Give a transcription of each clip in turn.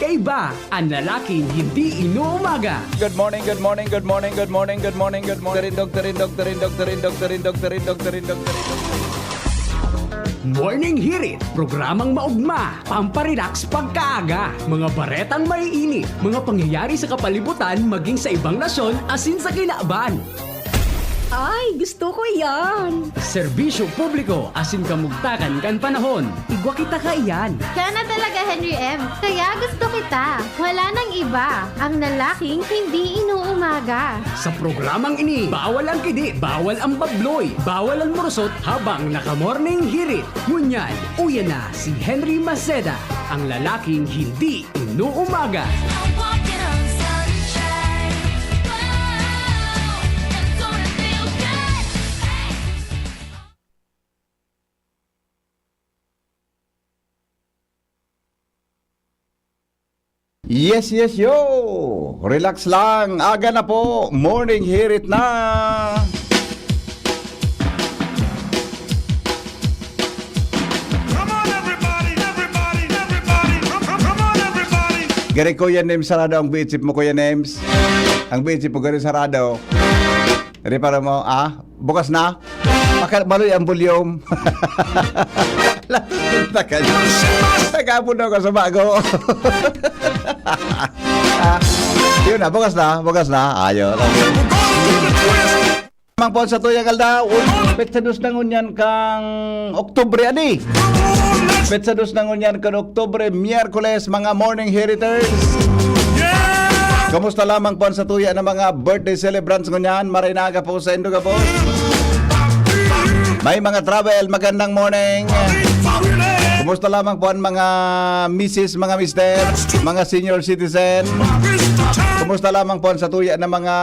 Magkaiba ang lalaking hindi inuumaga. Good morning, good morning, good morning, good morning, good morning, good morning. Doktorin. Morning Hirit, programang maugma, pamparelax pagkaaga, mga baretang maiinit, mga pangyayari sa kapalibutan maging sa ibang nasyon asin sa kinaaban. Ay, gusto ko yan! Serbisyo publiko asin kamugtakan kan panahon. Igwa kita ka iyan. Kaya na talaga, Henry M. Kaya gusto kita. Wala nang iba. Ang lalaking hindi inuumaga. Sa programang ini, bawal ang kidi, bawal ang babloy, bawal ang murusot habang naka-morning hirit. Ngunyan, uya na si Henry Maceda, ang lalaking hindi inuumaga. Yes, yo! Relax lang. Aga na po. Morning hirit na. Come on, everybody. Come on, everybody. Gari Kuya Nems, sarado ang bitchip mo, Kuya Nems. Ang bitchip mo, gari sarado. Gari para mo, bukas na? Maloy ang volume. Nagapon ako sa bago. Yun na, bukas na. Ayun. Mang po sa tuyang alda, petsados na ngunyan kang Oktubre, adi. Petsados na ngunyan kang Oktubre, Miyerkules, mga morning heriters. Kamusta lamang po sa tuya ng mga birthday celebrants ngunyan? Marinaga po sa Induga po. May mga travel, magandang morning. Kumusta lamang po ang mga misis, mga mister, mga senior citizen? Kumusta lamang po sa tuya ng mga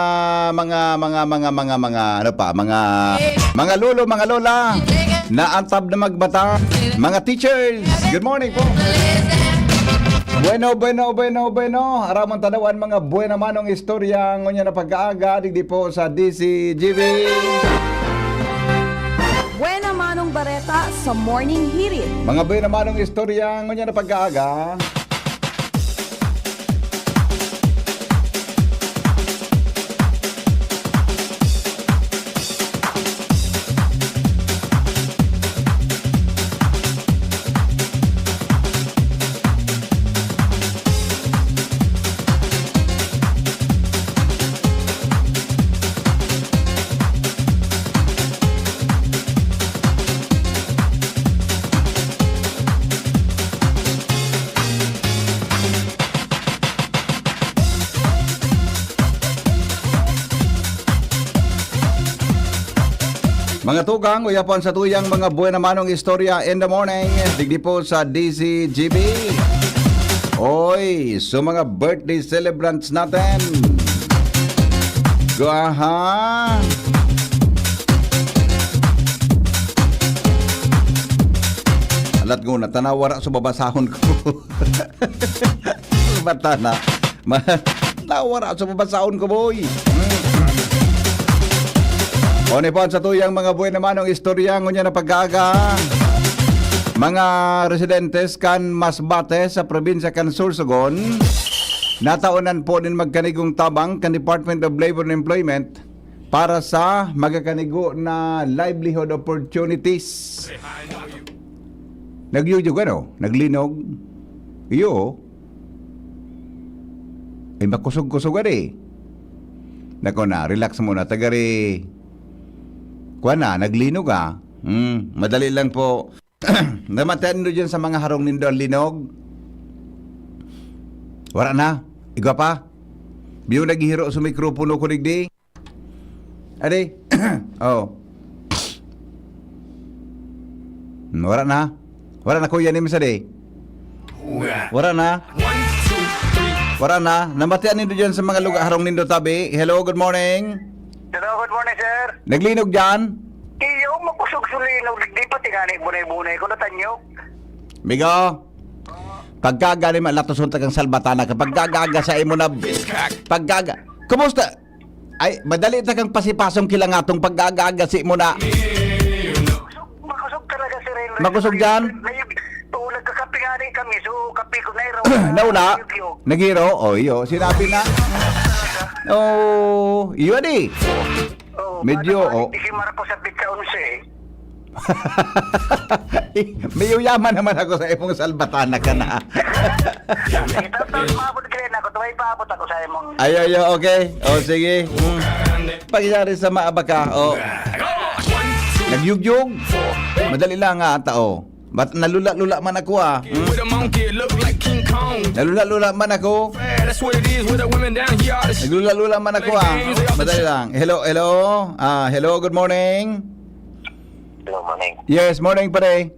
lulo, mga lola na antab na magbata, mga teachers? Good morning po. Bueno. Aramang tanawan mga buena manong istorya ngunya na pagkaaga digdi po sa DCGV. Buena manong bareta sa Morning Hirit. Mga buena manong istorya ngunya na pagkaaga. Mga tugang, uyapon sa tuyang mga buena manong istorya in the morning. Digdi po sa DCGB. Oy, so mga birthday celebrants natin. Gaha. Alat ko na, tanawara sa babasahon ko. Bata na. Tanawara sa babasahon ko, boy. Onipon sa tuyang mga buhay naman ang istorya ngunya na pag-aga. Mga residentes kan Masbate sa probinsya kan Sorsogon, nataunan po din magkanigong tabang kan Department of Labor and Employment para sa magkakanigo na livelihood opportunities. Nagyuyog naglinog. Iyo. Ay makusog-kusog Nako na, relax muna. Tagari. Kuha na, naglinog madali lang po. Namatayan nyo dyan sa mga harong nindo ang linog. Wala na, igwa pa. Biyo naghihiro sa mikropono ko digdi. Adi, Wala na kuya ni Misade. Wala na, namatayan nindo dyan sa mga lugar harong nindo tabi. Hello, good morning. Hello, good morning, sir. Naglinog dyan? Iyo, makusog sulinog. Di pa tingani bunay-bunay ko natanyo. Migo, pagkaga ni malatuson tagang salbatana kapag gagaga sa imo na paggaga. Kumusta? Ay, madali ta kang pasipasong kilangatong paggagaga si mo na. Makusog talaga, sir. Makusog dyan? Oo, nagkakape nga rin kami. So, kape ko na iraw. Nauna? Nagiro? O, iyo. Sinabi na. Oh, iyo di. Oh, Medyo, ano, oh. Hindi si Marcos at Pizza 11 May yaman naman ako sa imong salbatana ka na. Tapos maabot ka rin ako. Tuway paabot ako sa imong... Ay, okay. O, sige. Pagyari sa maabaka. O. Nagyugyug. Madali lang nga, tao. Ba't nalula-lula man ako With a monkey, look like King Kong. Nalula-lula man ako. That's what it is with the women down here. Naglula-lula man ako Madali lang. Hello. Hello, good morning. Hello, Maneng. Yes, morning pare.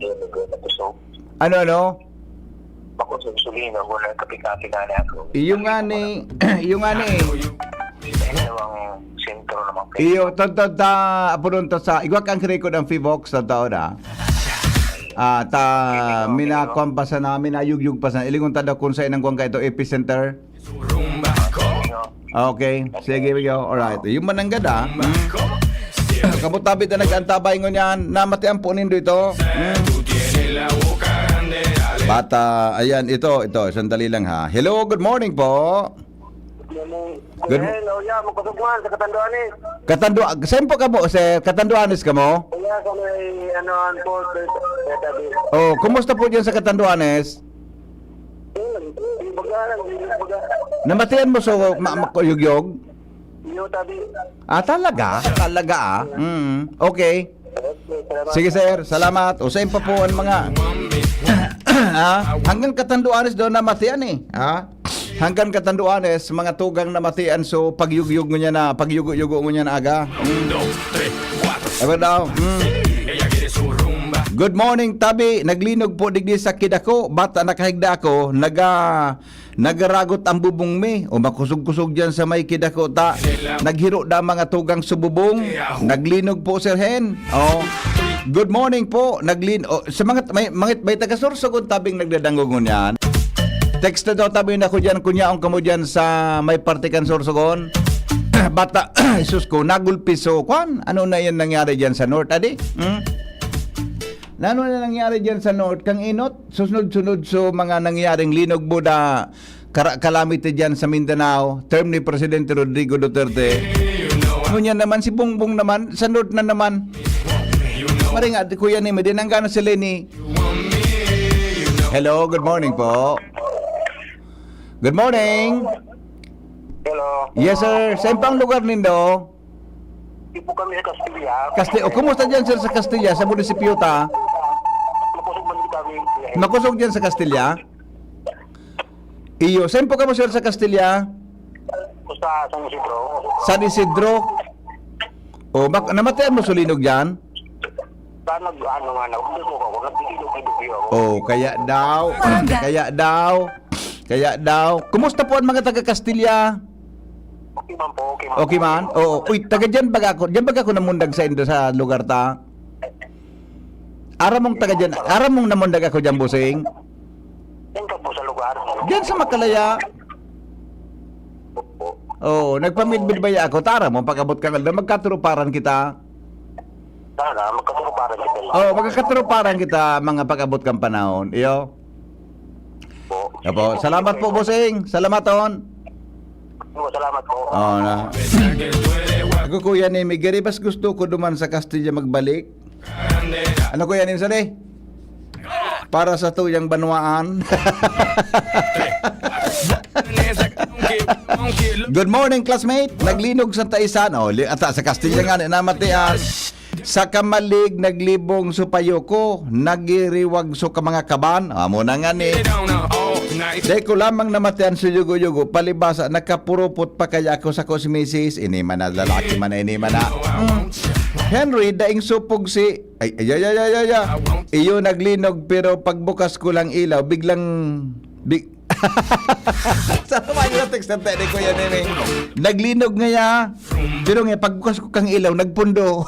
Yung nag-natusok. Ano? Ako sa Sulino, wala kapi-kapi na ako. Iyo nga ni. Ito ang sentro naman kayo. Iyo, ta apurun to sa igwak ang record ang Fivox sa tao na. Minakuan pa sa namin, ayugyug pa sa ilingon tada kung sa inang kuang ka ito epicenter. Okay, sige bigyo. Alright. Yung mananggada. Kamutabit na nag-antabay ngon yan. Namatian po nindo ito. Bata, ayan, ito, sandali lang ha. Hello, good morning po. Good- Hello, ya, magkasugman sa Katanduanis. Saan po ka mo, sir? Katanduanes ka mo? Kaya ka may ang board. Oh, kumusta po dyan sa Katanduanes? Namatian mo so makuyugyog? Tabi. Talaga? Okay. Sige sir, salamat. Usain pa po ang mga hanggang Katanduanes daw namatian hanggang Katanduanes mga tugang namatian so pagyugyug mo niya na pagyugo-yugo mo niya na aga. Ever daw. Good morning tabi, naglinog po digdi sa kidako, bata nakahigda ako, nagaragot ang bubong mi o makusog-kusog diyan sa may kidako ta. Naghiro da mga tugang sububong, naglinog po Sir Hen. Good morning po, sa mga may taga-Sorsogon tabing nagdadangongon yan. Text na daw tabi na ko diyan kunyaong kamo diyan sa may partikan Sorsogon. Bata, sus ko, nagulpiso. Ano na yan nangyari diyan sa North adi? Ano na nangyari dyan sa North? Kang inot, susunod-sunod so mga nangyaring linog buda calamity dyan sa Mindanao, term ni Presidente Rodrigo Duterte. Ngunyan naman, si Bongbong naman, sa North na naman. Maring at kuya ni Medinanggana si Lenny. Hello, good morning po. Good morning. Hello. Yes sir, saan pang lugar nindo? Ipo kami sa Castilla. Kumusta dyan sir sa Castilla, sa munisipyo ta? Makusog man kami. Makusog dyan sa Castilla? Iyo, saan po ka mo sir sa Castilla? Sa San Isidro. San Isidro? Namatayan mo sulinog dyan? Sana ano nga na, gusto ko ako, nagpikilo-kilo ako. Kaya daw. Kumusta po ang mga taga Castilla? Okay man po. Okay man? Oo. Uy, taga dyan baga ako. Dyan baga ako namundag sa indo sa lugar ta. Aram mong namundag ako dyan, busing. Yan ka po sa lugar. Dyan sa Makalaya. Oo, nagpamidbid ba ako? Tara mo, pag-abot ka kalda, magkaturuparan kita. Sana, magkaturuparan kita lang. Oo, magkaturuparan kita mga pag-abot kang panahon. Iyo. Opo, salamat po, busing. Salamaton. Salamat po. Na. Ako kuya ni Migari, bas gusto ko duman sa Castilla magbalik. Ano kuya ni Sari? Para sa tuyang banwaan. Good morning classmate. Naglinog sa Taisan. Sa Castilla nga namatian. Sa Kamalig naglibong supayoko, nagiriwag so ka mga kaban. Muna nga ni. Dahil ko lamang namatian sa yugo-yugo, palibasa, nakapurupot pa kaya ako sa kosmisis, iniman na, lalaki man na, iniman na. Henry, daing supog si, iyo naglinog, pero pagbukas ko lang ilaw, sa tumayo na text ng tene ko yan, naglinog nga ya, pero nga, pagbukas ko kang ilaw, nagpundo.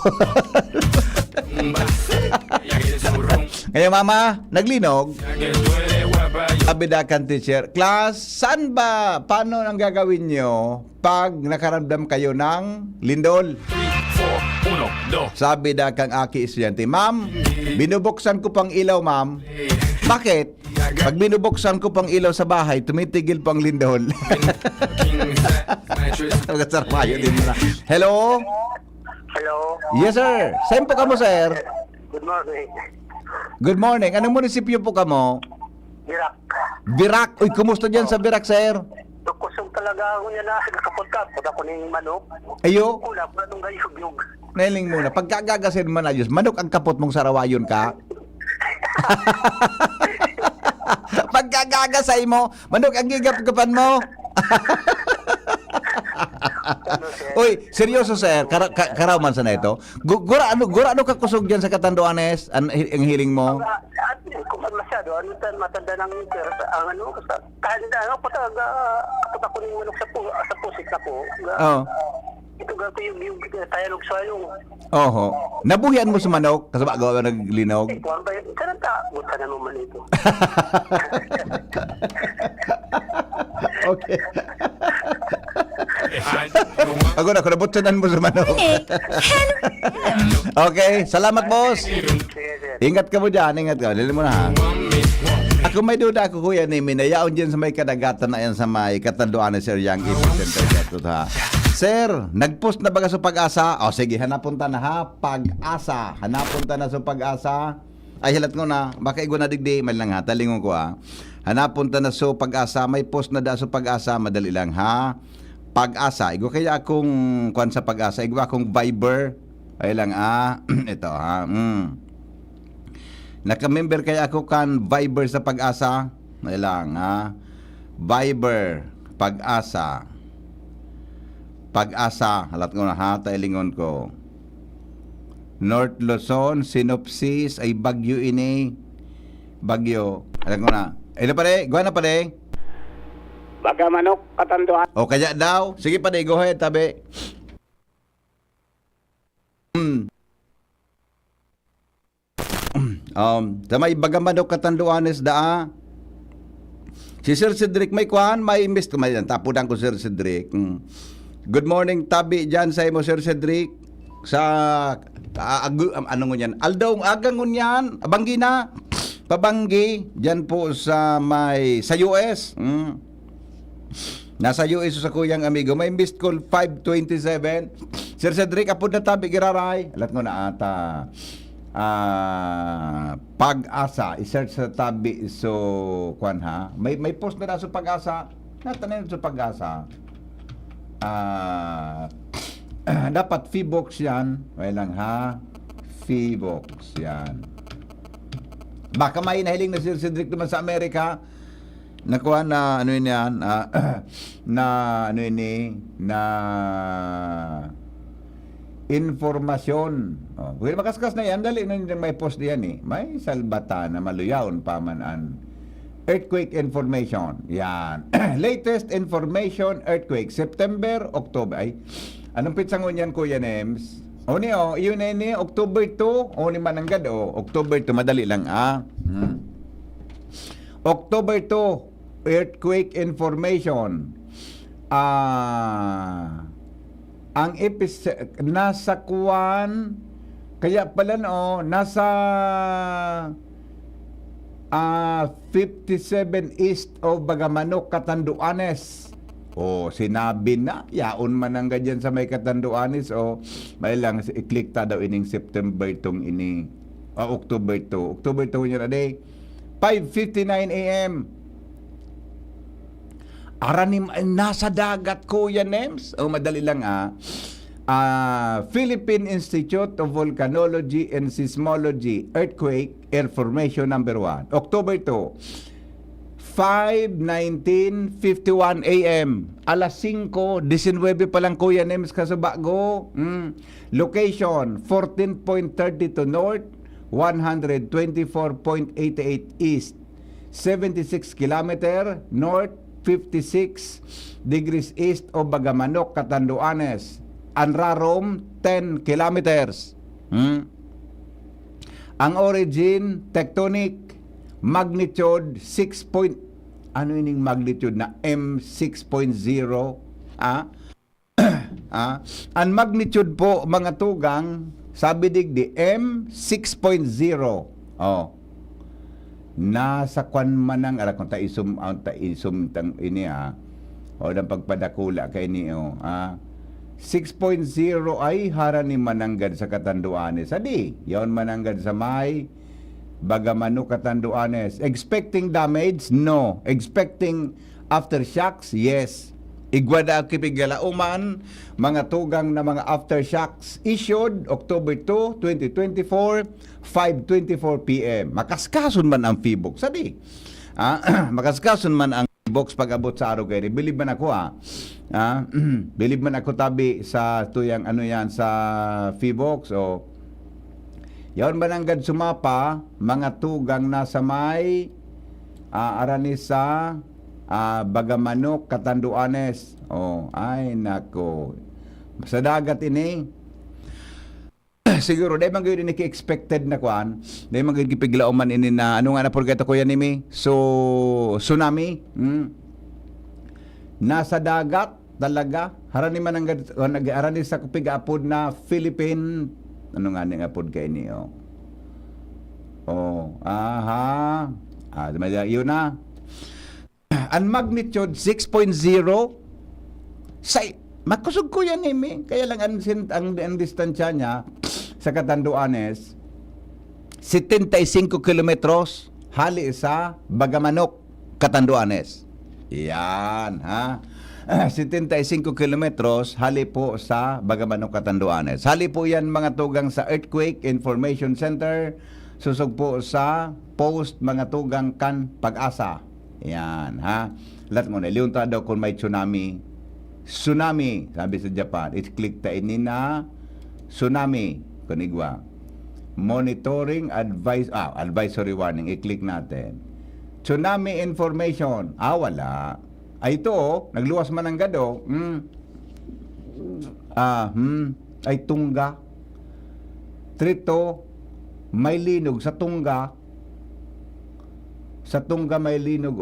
Kaya mama, naglinog. Abidakan teacher, class, saan ba, paano ang gagawin nyo pag nakaramdam kayo ng lindol? Sabi da kang aki estudyante, ma'am, binubuksan ko pang ilaw, ma'am. Bakit? Pag binubuksan ko pang ilaw sa bahay, tumitigil pang lindol. King fat mattress. Sarpayo din mo na. Hello? Hello? Yes, sir. Saan po ka mo, sir? Good morning. Good morning. Anong munisipyo po ka mo? Irak. Birak. Uy, kumusta dyan sa Birak, sir? Kusog talaga ako niya na kapot ka. Punta ko ng manok. Ayo, Kula, wala nung gayog-yog. nailing muna. Pagkagagasin man ayos, manok ang kapot mong sarawayon ka. Pagkagagasay mo, manok ang gigap-gapan mo. Uy, seryoso sir, karaw man sa na ito. Gura ano ka kusog dyan sa Catanduanes? Ang hiling mo? At kung masyado, matanda ng pero ang ano, kahit ano, kapot ako ng manok sa pusik ako. Oo. Ito gato yung tayalog sa yung Oho. Nabuhian mo sa manok kasi bago ka naglinog. kuwan ba yun? Karanta, buta na naman ito. Okay. Ako nabutsanan mo sa manok. Okay, salamat boss. Sige, sir. Ingat ka mo dyan, ingat ka. Dili mo na ha. Ako may duda ako kuya ni minayaon dyan sa may kadagatan na yan sa may Catanduanes Sir Young Center dito ha. Sir, nagpost na baga sa Pag-asa? O sige, hanapon ta na ha. Pag-asa. Hanapon ta na sa Pag-asa. Ay hilat ko na. Baka igo na digdi. Mal lang ha. Talingon ko ha. Hanapon ta na sa Pag-asa. May post na da sa Pag-asa. Madali lang ha. Pag-asa. Igo kaya akong kuan sa Pag-asa. Igo akong Viber. Ay lang ito ha. Naka-member kaya ako kan Viber sa Pag-asa. Ay lang ha. Viber. Pag-asa. Pag-asa. Halat ko na ha. Tailingon ko. North Luzon. Sinopsis. Ay Bagyo ini. Bagyo. Halat ko na. Ay na pare. Gawa na pare. Baga manok, Catanduanes. O kaya daw. Sige pare. Go ahead. Tabi. Sa may Bagamanok Catanduanes da. Si Sir Cedric may kuhan, may miss ko may tapudan ko Sir Cedric. Good morning tabi diyan sa imo Sir Cedric sa ano ngunyan? Aldaw agang ngunyan, abanggi na. Pabanggi diyan po sa may sa US. Nasa US sa kuyang amigo. May missed call 527. Sir Cedric apod na tabi giraray. Alat ko na ata. Pag-asa i-search sa tabi so kuan ha may post na sa Pag-asa natanin sa Pag-asa dapat Feebox yan may lang ha Feebox yan baka may nahiling na Sir Cedric naman sa Amerika nakuha na ano yun yan na ano yun na informasyon. Oh, pwede makaskas na yan. Dali na may post diyan eh. May salbata na maluyaon pamanaan. Earthquake information. Yan. Latest information earthquake. September, October. Ay, anong pitsang yan, Kuya Nems? O ni o, yun ni October 2. O ni mananggad o. October 2, madali lang October 2, earthquake information. Ang nasa kuwan kaya pala no nasa 57 east of Bagamanok, Catanduanes. Sinabi na yaon man ang ganyan sa may Catanduanes may lang i-click ta daw ining September tong ini October 2 niya na day 5:59 AM. Aranim nasa dagat Kuya Nems. Madali lang Philippine Institute of Volcanology and Seismology Earthquake Information number 1. October 2. 5:19:51 AM. Alas 5:19 pa lang Kuya Nems kasabago. Location 14.32 north, 124.88 east, 76 kilometer north, 56 degrees east of Bagamanok, Catanduanes. Anrarom, 10 kilometers. Ang origin, tectonic, magnitude 6 point, ano ining magnitude na M6.0? Ang magnitude po, mga tugang, sabi digdi, M6.0. nasa kwan manang ara kung taisum tang ini o nang pagpadakula kay niyo 6.0 ay hara ni mananggad sa Katanduanes. Adi, yon mananggad sa may Bagamano, Katanduanes. Expecting damage? No. Expecting aftershocks? Yes. Igwada kipigalauman, mga tugang na mga aftershocks issued October 2, 2024, 5:24 p.m. Makaskason man ang FIBOX. Adi, makaskason man ang FIBOX pag-abot sa araw kayo. Believe man ako believe man ako tabi sa tuyang ano yan sa FIBOX o yaon mananggad sumapa mga tugang nasa may aranis sa Bagamanok, Katanduanes. Oh, ay nako. Sa dagat ini siguro dahil man gawin ini ki-expected na kwan, dahil man gawin kipiglauman ini na ano nga na porgeto ko yan nimi? So tsunami. Nasa dagat talaga harani man ang harani sa kupig-apod na Philippine ano nga nga apod kay ni yun na ang magnitude 6.0 sa makusog ko yan kaya lang ang distansya niya sa Katanduanes 75 kilometros hali sa Bagamanok, Katanduanes. Yan 75 kilometros hali po sa Bagamanok, Katanduanes. Hali po yan mga tugang sa Earthquake Information Center. Susog po sa post mga tugang kan Pag-asa. Yan lahat mo na liunta daw kung may tsunami, sabi sa Japan. I-click ta ini na tsunami kunigwa. Monitoring advisory warning. I-click natin. Tsunami information. Wala. Ito, nagluwas man ang gado. Ay Tungga. Trito, may linog sa Tungga. Sa Tungga may linog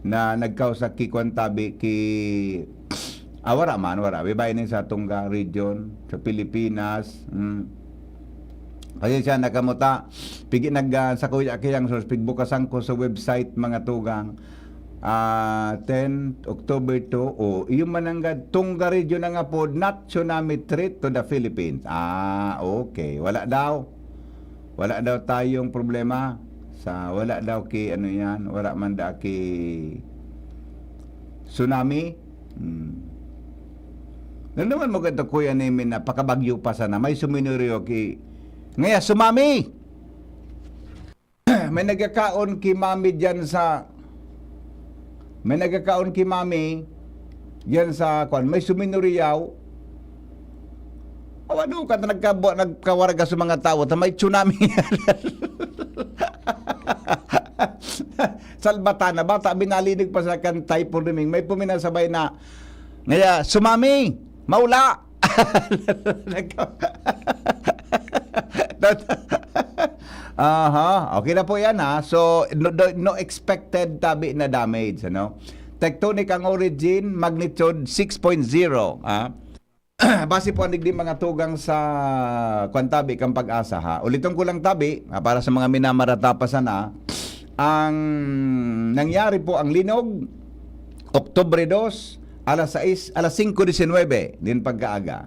na nagkausa kikwan tabi wala. Bibayin sa Tungga region sa Pilipinas. Kasi siya nakamuta pigi sa kuya kayang source pigbukasan ko sa website mga tugang 10 October 2 yung mananggad Tungga region na nga po not tsunami threat to the Philippines. Okay, wala daw tayong problema sa wala daw ki ano yan, wala man da ki tsunami. Naman mo ganito kuya namin na pakabagyo pa sana may suminuryo ki ngaya sumami. May nagkakaon ki mami diyan sa may suminuriyaw. Ano ka nagkawarga sa mga tao ta may tsunami. Salbatana bata binalinig pa sa kan typhoon riming may puminasabay na ngaya sumami maula. Okay na po yan so no expected tabi na damage tectonic ang origin magnitude 6.0 base po ang digdi mga tugang sa kwantabi kang Pag-asa ulitin ko lang tabi para sa mga minamaratapasan ang nangyari po ang linog Oktubre 2 alas 5:19 din pagkaaga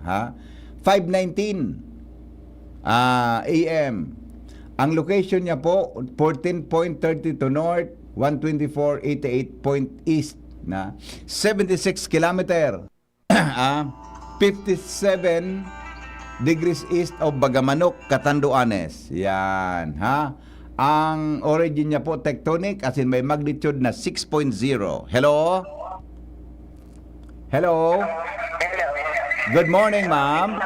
5:19 AM. Ang location niya po 14.32 north, 124.88 point east na 76 kilometer 57 degrees east of Bagamanok, Catanduanes. Yan ang origin niya po tectonic as in may magnitude na 6.0. Hello? Hello. Good morning, ma'am.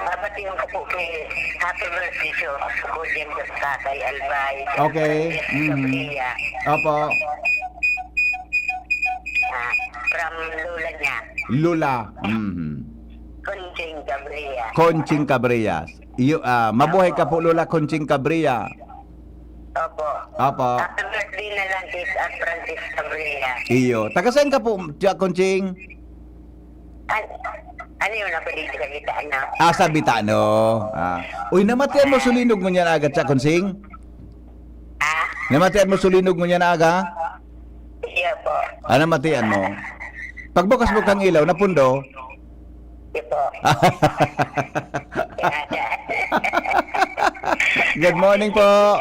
Nabatiin ko po kay happy birthday to Kuya Tatay Albay. Okay. Opo. From Lula niya. Lula. Conching Cabrillas. Mabuhay ka po, Lula Conching Cabrilla. Opo. Happy birthday na lang kay Francis Cabrillas. Iyo. Taga saan ka po, Conching? Ano yun ako dito sa Bitano? Sa Bitano. Uy, namatian mo sulinog mo niyan agad sa Consing? Namatian mo sulinog mo niya na aga? Iya po. Namatian mo? Pagbukas mo kang ilaw, napundo? Iya po. Good morning po.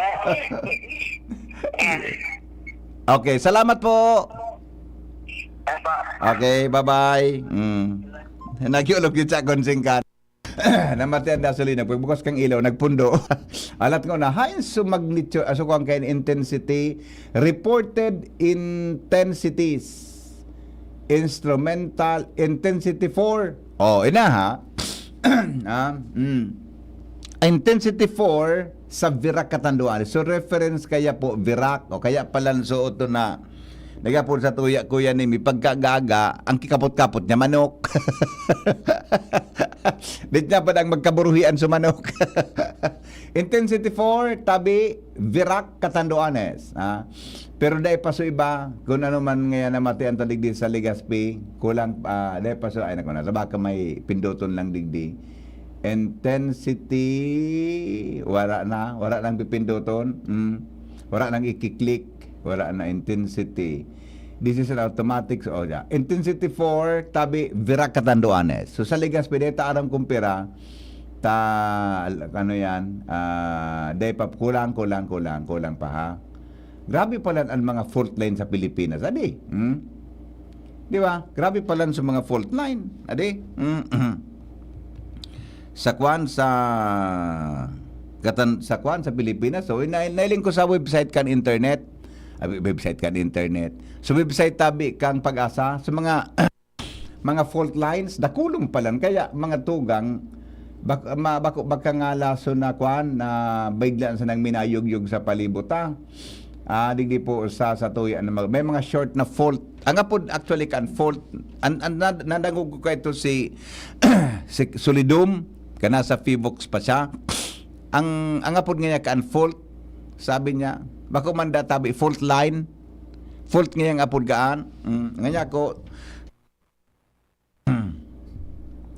Okay, salamat po. Apa? Okay, bye-bye. Nagyulog yun sa konsingkan. Namatian da sulinog. Pagbukas kang ilaw, nagpundo. Alat ko na, high magnitude, aso ko ang kain intensity, reported intensities. Instrumental intensity 4. Oh, ina ha. Intensity 4 sa Virac Catanduanes. So reference kaya po Virac o kaya palanso ito na nagapon sa tuya kuya ni mi pagkagaga ang kikapot-kapot niya manok. Dit niya pa ang magkaburuhian sa manok. Intensity 4 tabi Virac Catanduanes. Pero dahil pa so iba, kung ano man ngayon namati ang taligdi sa Legazpi, kulang, dahil pa so, ay naku na, baka may pinduton lang digdi. Intensity, wala nang pipinduton, wala nang ikiklik, wala na intensity. This is an automatic, so, yeah. Intensity 4, tabi, Virac Catanduanes. So sa Legazpi, dahil aram kumpira, ano yan, dahil pa kulang pa ha. Grabe pala ang mga fault line sa Pilipinas, adi. Di ba? Grabe pala sa mga fault line, adi. Sa kwan sa Pilipinas, so nailing ko sa website kan internet. So website tabi kang Pag-asa sa mga mga fault lines dakulong pa lang kaya mga tugang baka nga laso na kwan na baiglan sa nang minayog-yog sa palibota. Digdi po sa tuya may mga short na fault. Ang apod actually kan fault nandangog ko ito si si Solidum kana sa Fivox pa siya. Ang apod nga kan fault sabi niya bako man tabi fault line fault nga apod gaan nga ko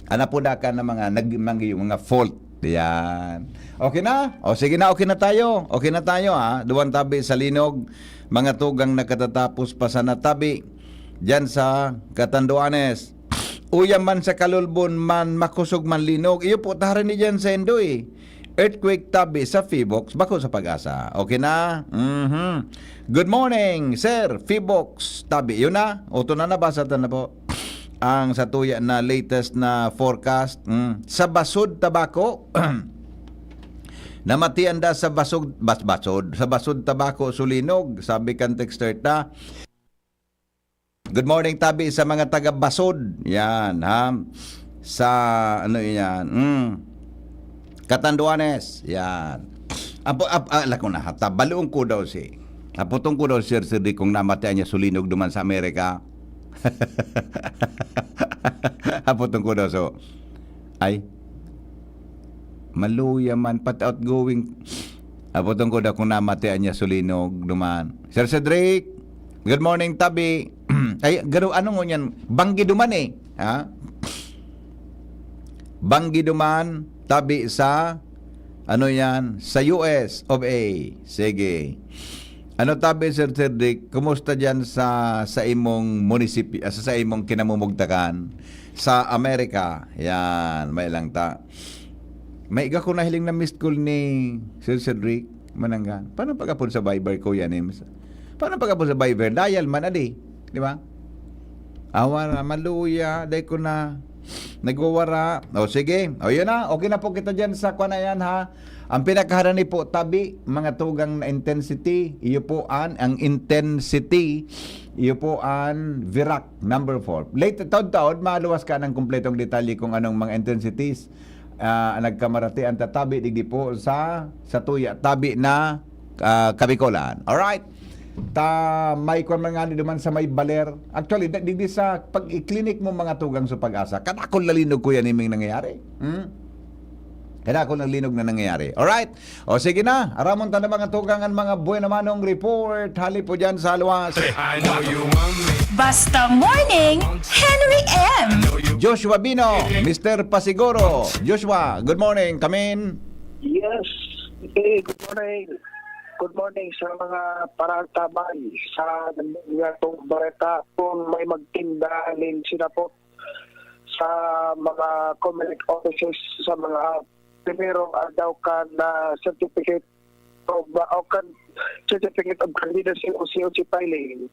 anapoda ka na mga nagmangi yung mga fault. Yan. Okay na? O sige na, okay na tayo. Okay na tayo ha. Duwan tabi sa linog. Mga tugang nakatatapos pa sa natabi. Diyan sa Catanduanes. Uyam man sa Kalulbon man makusog man linog. Iyo po taharan ni dyan sa Indoy. Earthquake tabi sa Fivox. Bako sa Pag-asa. Okay na? Good morning, Sir Fivox tabi. Yun na? O ito na nabasa na po. Ang sa tuya na latest na forecast sa Basud Tabako namatian da sa Basud Tabako sulinog sabi kan texter ta. Good morning tabi sa mga taga Basud yan ha sa ano yan Catanduanes yan ala ko na hata balong ko daw si apotong ko daw sir kung namatian niya sulinog duman sa Amerika. Apotong ko daw so ay maluya man pat outgoing apotong ko daw kung namatian niya sulinog duman Sir Cedric good morning tabi ay garo ano ngo yan banggi duman ha banggi duman tabi sa ano yan sa US of A sige. Ano tabi Sir Cedric, kumusta diyan sa imong munisipyo, sa imong kinamumugtakan sa Amerika? Yan, may lang ta. May iga ko nahiling na missed call ni Sir Cedric Mananggan. Paano pagapon sa Viber ko yan? Paano pagapon sa Viber? Dial man adi, di ba? Awara maluya, dai ko na nagwawara. O sige, o yun na, okay na po kita diyan sa kuan na yan ha. Ang pinakaharani po tabi, mga tugang na intensity, iyo po ang intensity, iyo po ang Virac number 4. Late taon-taon, maluwas ka ng kumpletong detalye kung anong mga intensities nagkamarati ang tatabi, digdi po sa tuya, tabi na Kabikolan. Alright? May kung mga naman sa may baler. Actually, digdi sa pag-i-clinic mo mga tugang sa Pag-asa, kadakon lalinog ko yan iming nangyayari. Kaya ako ng linog na nangyayari. Alright? O sige na. Aramon ta na mga tugangan mga buena manong report. Hali po dyan sa luwas. I know you want me. Basta Morning, Henry M. Joshua Bino, Mr. Pasiguro. Joshua, good morning. Come in. Yes. Okay, good morning. Good morning sa mga paratabay sa nagbigatong bareta kung may magtinda alin sila po sa mga Comelec offices sa mga primerong daw ka na certificate of certificate of candidacy o COC filing.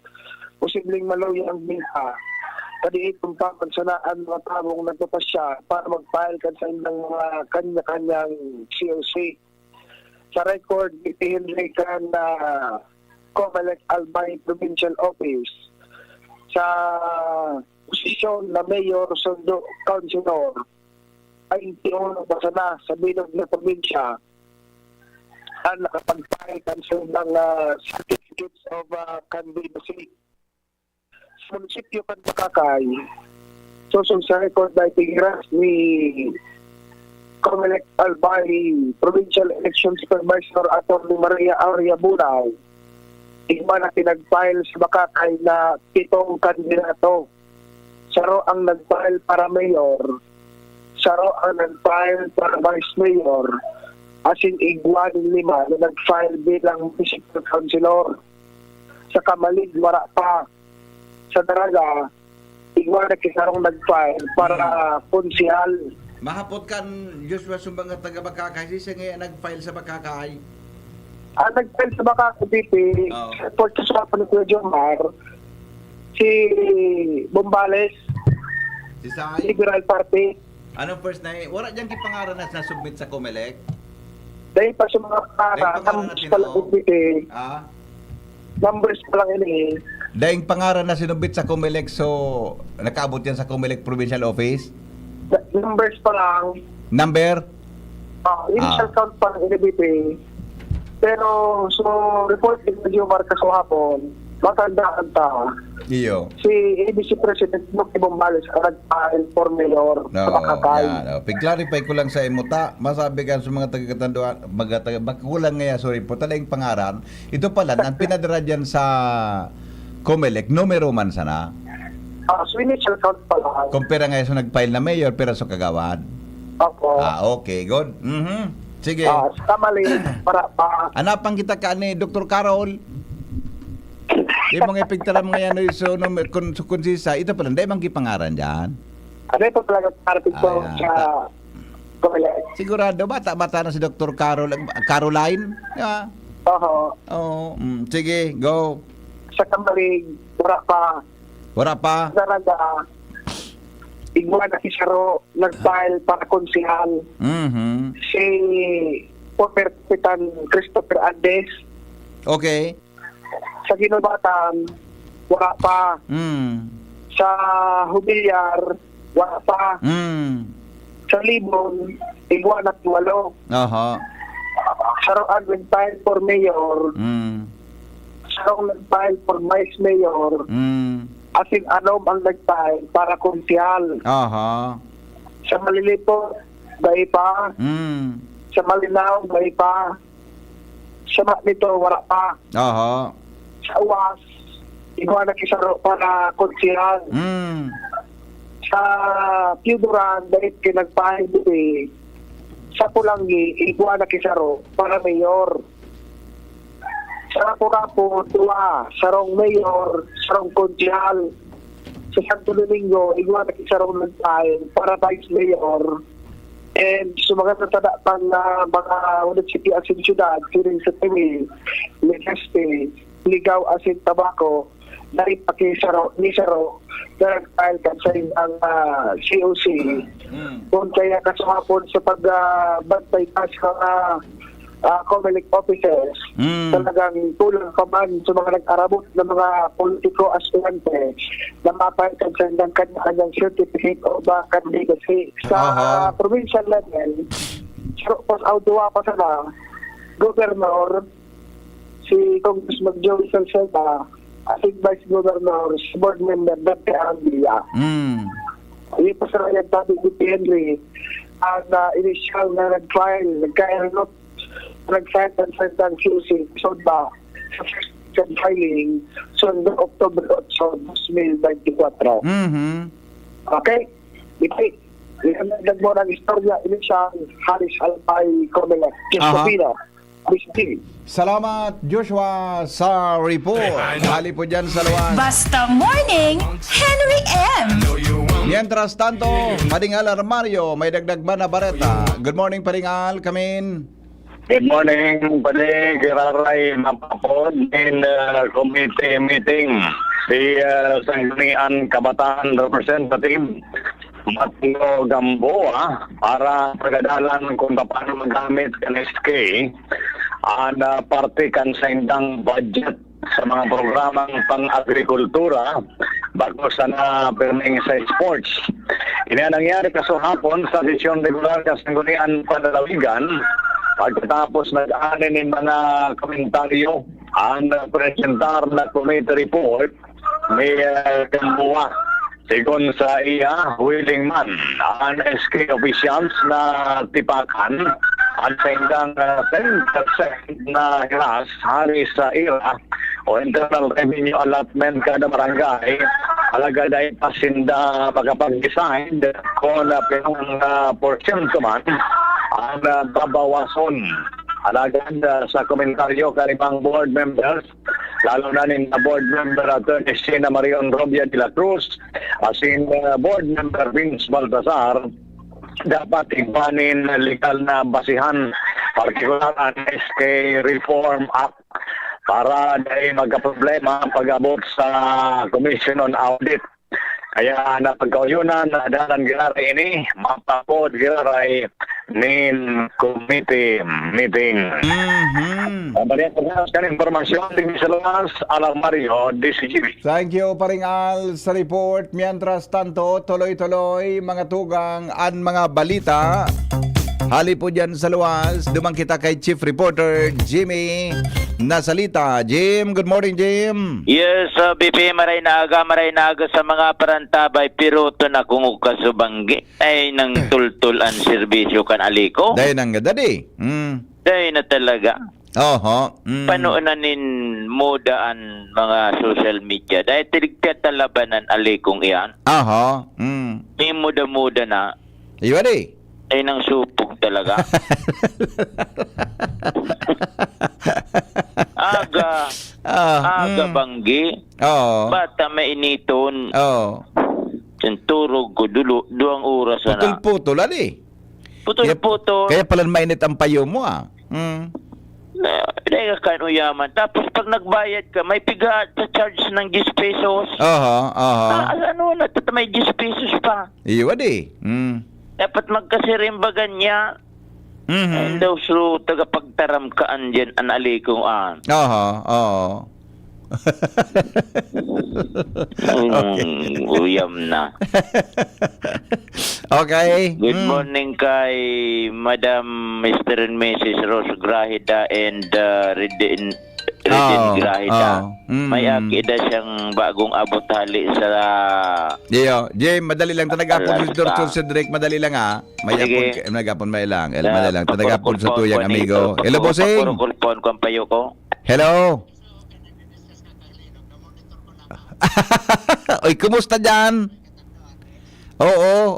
Posibleng maluwi ang binha. Padiit kung papansanaan mga tabong nagpapasya para mag-file ka sa ilang mga kanya-kanyang COC. Sa record, itihinlay ka na Comelec Albay Provincial Office sa posisyon na Mayor Sundo Councilor ay tiunong basa na sa bilog na probinsya ang nakapag-file ka sa ilang certificates of candidacy. Sa munisipyo kan Makakay, susong sa record na itigiras ni Comelec Albay Provincial Election Supervisor Atty. Maria Aurea Bunao, iba na pinag-file sa Makakay na 7 kandidato. Saro ang nag-file para mayor, saro ang nag-file para vice mayor, asin igwan 5 na nag-file bilang municipal councilor. Sa Kamalig, wala pa. Sa Daraga, igwan na kisarong nag-file para konsihal. Mahapot kan Joshua Sumbang at taga Bakakay, siya ngayon nag-file sa Bakakay. Nag-file sa Makakay, BP, sa pagkasuapan ni Kuya Jomar, si Bombales, Si Sai. Liberal Party. Anong first na wala dyan kipangaran na submit sa Comelec? Dahil pa sa mga para, numbers pa lang BP, numbers pa lang ini. Dahil pangaran na sinubit sa Comelec, so nakaabot yan sa Comelec Provincial Office? Numbers pa lang. Number? Initial count pa ng NBP. Pero, so, report din na Jomar kasahapon, matandaan ta. Iyo. Si ABC President Lucky Bombales ang nag-file for mayor sa Makakay. Pag-clarify ko lang sa imuta, masabi ka sa mga taga-katanduan, magkulang ngayon, sorry po, talagang pangaran. Ito pala, ang pinadara dyan sa Comelec, numero man sana. So, initial count pa lang. Kumpira ngayon sa nag-file na mayor, pero sa kagawad. Ako. Okay, good. Sige. Sa Kamali, para pa. Anapang kita ka ni Dr. Carol. Yung mga epektaram ngayon so kung sisa, ito pala, hindi mang kipangaran dyan. Ano ito talaga parating ko sa Comelec? Sigurado, bata-bata na si Dr. Caroline. Yeah. Oo. Sige, go. Sa Kamali, wala pa. Wala pa. Daraga, igwa na si Saro, nag-file para konsihal. Si former Kapitan Christopher Andes. Okay. Sa Ginobatan, wala pa. Sa Hubilyar, wala pa. Sa Libon, igwa na 8. Saro ang nag-file for mayor. Saro ang nag-file for vice mayor. Asin anom ang nag-file para konsihal. Sa Malilipo, dahil pa. Sa Malinaw, dahil pa. Sa Magnito, wala pa. Sa Uwas, igwa na kisaro para konsihal. Sa Piuduran, dahil kinagpahid sa Pulangi, igwa na kisaro para mayor. Sa Lapu-Lapu, 2, sarong mayor, sarong konsihal. Sa Santo Domingo, igwa na kisarong nag-file para vice mayor. And sa mga natadapang mga municipio asin syudad, siring sa Tiwi, Legazpi, Ligaw asin Tabaco, naipakisaro ni Saro na nag-file ka sa ang COC. Kung kaya kasahapon sa pagbantay pa sa Comelec offices, talagang tulong pa man sa mga nag-arabot ng mga politiko aspirante na mapalitan sa kanyang certificate of candidacy. Sa provincial level, pas autuwa pa sana, Governor, si Congressman Joey Salceda, asing Vice Governor, si Board Member Dr. Arambilla. Hindi pa sa kanyang tabi ni Henry, ang initial na nag-file, nag-file ng QC, so ba, sa first filing, so October 8, 2024. Okay? Ito, nagmo ng istorya, initial, Haris Albay Comelec, Quezon. Christy. Salamat Joshua sa report. Hali po dyan sa luwan. Basta Morning, Henry M. Mientras tanto, Padingal Armario, may dagdag ba na bareta? Good morning Padingal, kamin. Good morning, Pade Giraray Mapapod in committee meeting. Si Sanggunian Kabataan Representative Matino Gamboa para pagadalan kung paano magamit ang SK ang parte kansayndang budget sa mga programang pang-agrikultura bago sa na-perming sa sports. Ini ang nangyari kaso hapon sa sesyon regular sa Sanggunian Panlalawigan. Pagkatapos nag-aanin ng mga komentaryo ang presentar na committee report may Gamboa. Sigon sa iya, willing man ang SK officials na tipakan ang sendang 10% na hiras hari sa IRA o Internal Revenue Allotment kada barangay. Alaga dahil pasinda makapag-decide kung pinong portion man ang babawason. Alagad sa komentaryo kalimang board members, lalo na ni board member Atty. Sina Marion Robia de la Cruz, asin board member Vince Baltazar, dapat ibanin legal na basihan, partikular ang SK Reform Act para dahil magka-problema pag-abot sa Commission on Audit. Kaya napagkauyunan na dalan Giraray ini, mapapod Giraray nin committee meeting. Balian pagkakaskan informasyon din sa lunas, Alang Mario, DCGB. Thank you Paringal sa report. Mientras tanto, tuloy-tuloy mga tugang at mga balita. Hali po dyan sa luwas. Dumang kita kay Chief Reporter Jimmy Nasalita. Jim, good morning Jim. Yes, BP maray na aga sa mga parantabay pero to na kung kasubanggi ay nang tultul ang serbisyo kan aliko. Dahil nang gadadi. Dahil na talaga. Oho. Panuunanin modaan mga social media. Dahil tiligpya talabanan alikong iyan. Oho. May muda-muda na. Iwadi. Ay nang supog talaga. Aga banggi. Oo. Bata mainiton. Oo. Centurog ko duang oras na. Putol-putol ali. Putol-putol. Kaya pala mainit ang payo mo Dahil ka uyaman. Tapos pag nagbayad ka, may piga sa charge ng 10 pesos. Oho. Ano na, may 10 pesos pa. Iwadi. Dapat magkasirimbagan niya. And daw so, tagapagtaram kaan dyan, an alikong an. Oo. Uyam na. Okay. Good morning kay Madam Mr. and Mrs. Rose Grahida and Redin Grahida. May akida siyang bagong abot hali sa... Jim, madali lang. Tanagapon si Dr. Cedric, madali lang May apon may lang. Madali lang. Tanagapon sa tuyang amigo. Hello, bossing. Pakurkulpon ko ang payo ko. Hello. Oy, kumusta dyan? Oo.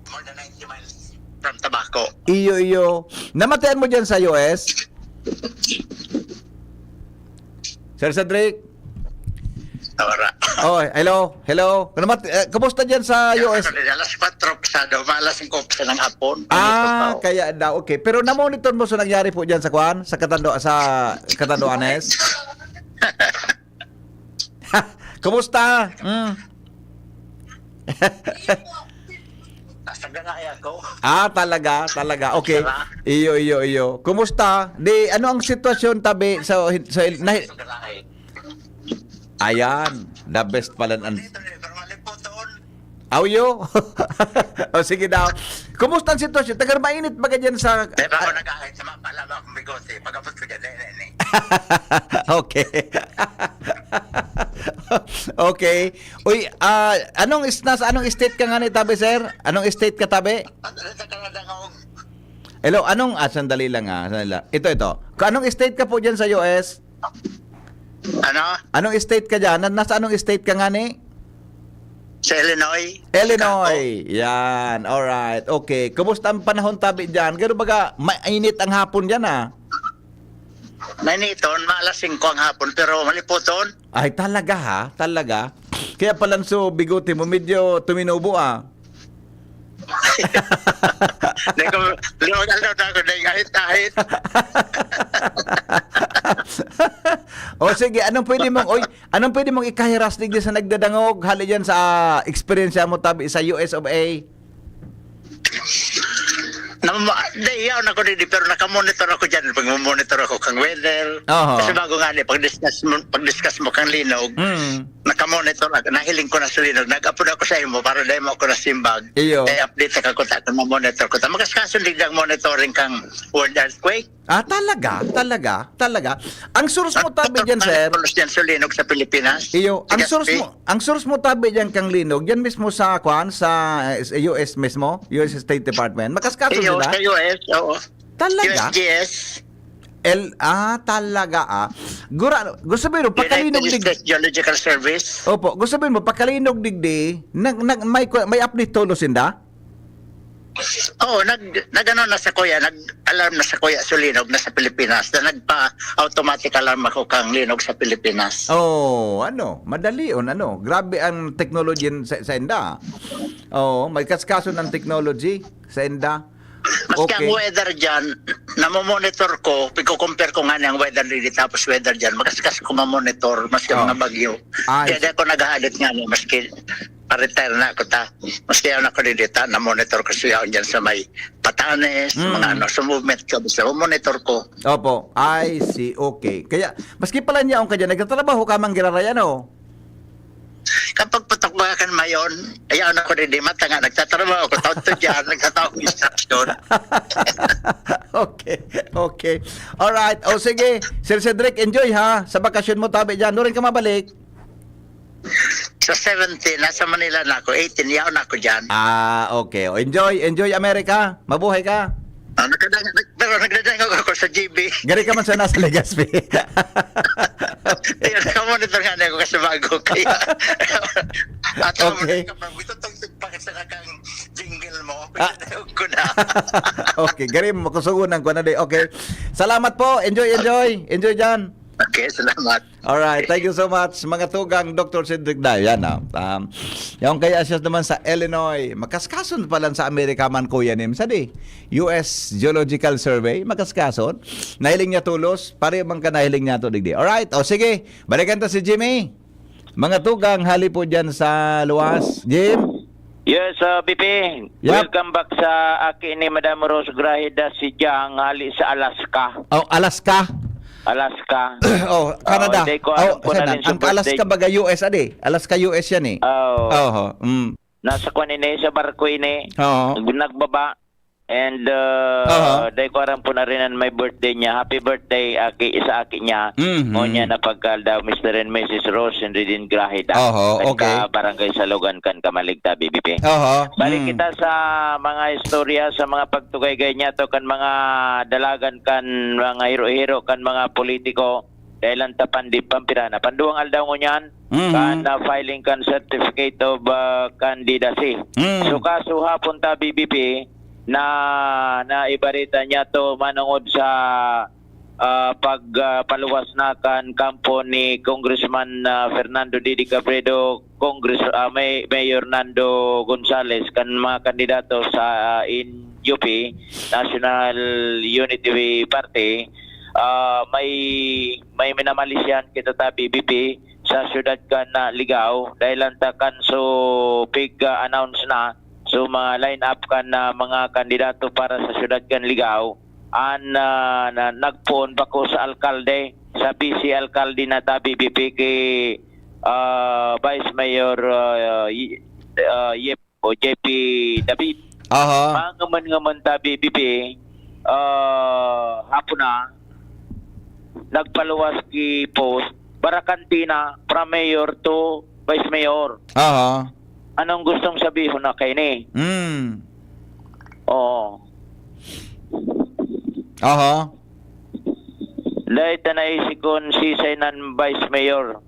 More than 90 miles from Tabaco. Iyo. Namatayan mo dyan sa US? Sir Cedric? Tawara. Oh, hello. Kumusta dyan sa US? Alas 4 pasado, alas 5 sa ng hapon. Kaya daw, okay. Pero na-monitor mo sa nangyari po dyan sa Kwan? Sa Catanduanes? Kumusta? Nasa ganaya ako. Talaga. Okay. Iyo. Kumusta? Ano ang sitwasyon tabi sa Ayan, the best pala Auyo? Sige daw. Kumusta ang sitwasyon? Tagar mainit ba ganyan sa... Diba ako nag-ahit sa mga palama akong bigote. Pagkapos ko dyan, Okay. Okay. Uy, anong state ka nga ni tabi, sir? Anong state ka tabi? Sa Canada ako. Hello, sandali lang Ito. Anong state ka po dyan sa US? Ano? Anong state ka dyan? Nasa anong state ka nga ni? Sa Illinois. Illinois. Yan. Alright. Okay. Kumusta ang panahon tabi dyan? Gano'n baga, mainit ang hapon dyan Mainiton, maalas 5 ang hapon, pero maliputon. Ay, talaga ha? Talaga? Kaya palanso, bigote mo, medyo tuminubo Dahil ko, luwag na ako, dahil ahit-ahit. O sige, anong pwede mong ikahiras digdi sa nagdadangog hali dyan sa experience mo tabi sa US of A? Iyaw na ko din, pero nakamonitor ako dyan. Pag-monitor ako kang weather. Kasi bago nga pag-discuss mo kang linog, nakamonitor ako. Nahiling ko na sa linog. Nag-upload ako sa imo para dahil mo ako na simbag. Update ka ko ta. Mamonitor ko ta. Magkaskasundig ang monitoring kang world earthquake. Talaga. Ang source mo tabi dyan, sir. Dyan sa linog sa Pilipinas. Ang source mo tabi dyan kang linog, yan mismo sa US mismo, US State Department. Makaskaso sila? Sa US, oo. Talaga? USGS. Talaga gusto sabihin mo, pakalinog United States Geological Service. Opo, gusto sabihin mo, pakalinog digdi, may update tulos inda? Oo, nag-ano na sa kuya, nag-alarm na sa kuya sa linog na sa Pilipinas, na nagpa-automatic alarm ako kang linog sa Pilipinas. Madali grabe ang technology sa inda. May kaskaso ng technology sa inda. Maski ang weather dyan, namomonitor ko, pagko-compare ko nga ng weather dito tapos weather dyan, makaskas ko mamonitor, maski ang mga bagyo. Kaya ako nag-aalit nga niya, maski pa-retire na ako ta. Maski ako nakadidita, na-monitor ko siya dyan sa may Patanes, mga sa movement ko, basta monitor ko. Opo, I see, okay. Kaya, maski pala niya ka dyan, nagtatrabaho ka mang giraraya, Kapag patakbakan mayon, ayaw na ko rin di mata nga, nagtatrabaho ko, taon to dyan, nagtatawag instruction. Okay. Alright, sige. Sir Cedric, enjoy ha. Sa bakasyon mo tabi dyan, doon rin ka mabalik. Sa 17, nasa Manila na ako, 18, yaw na ako dyan. Okay. Enjoy America. Mabuhay ka. Pero nagdadangog ako sa GB. Gari ka man sa nasa Legazpi. Kaya nakamonitor nga na ako kasi bago. Kaya, at okay. Ito itong bakit sa kakang jingle mo. Ko na. Okay, gari mo, makusugunan ko na di. Okay. Salamat po. Enjoy dyan. Okay, salamat. Alright, thank you so much. Mga tugang Dr. Cedric Day. Yan yung kaya siya naman sa Illinois. Makaskason pa lang sa Amerika man ko yan. US Geological Survey. Makaskason. Nahiling niya tulos. Pare bang ka nahiling niya to digdi. Alright, sige. Balikan ta si Jimmy. Mga tugang hali po dyan sa luwas. Jim? Yes, BP. Yep. Welcome back sa akin ni Madam Rose Grahida si Jang hali sa Alaska. Alaska? Canada. Ang Alaska baga US Alaska US yan Nasa kanina sa barko ini. Nagbaba. And dahil ko aram po na rin ang may birthday niya. Happy birthday sa akin niya. Niya na pagkal daw Mr. and Mrs. Rose and Redin Grahida. Okay. Barangay Salugan kan Kamaligta, BBP. Balik kita sa mga istorya, sa mga pagtugay-gay niya to kan mga dalagan kan mga hero-hero kan mga politiko. Dahil ang tapan di pampirana. Panduang aldaw mo niyan. Kan filing kan certificate of candidacy. So kaso hapon ta BBP na ibarita niya to manungod sa pagpaluwas na kan kampo ni Congressman Fernando Didi Cabredo, Mayor Nando Gonzales kan mga kandidato sa UP National Unity Party. May minamalisyan kita ta BBP sa syudad kan na Ligao dahil antakan so announce na. So mga line up kan na mga kandidato para sa syudad kan Ligao nagpon pa ko sa alkalde, sa BC alkalde na ta BBP kay Vice Mayor JP David. Mangaman ta BBP hapon na nagpaluwas ki post para kantina from mayor to vice mayor. Anong gustong sabihin na kay ni? Dahil na isikon si Sainan Vice Mayor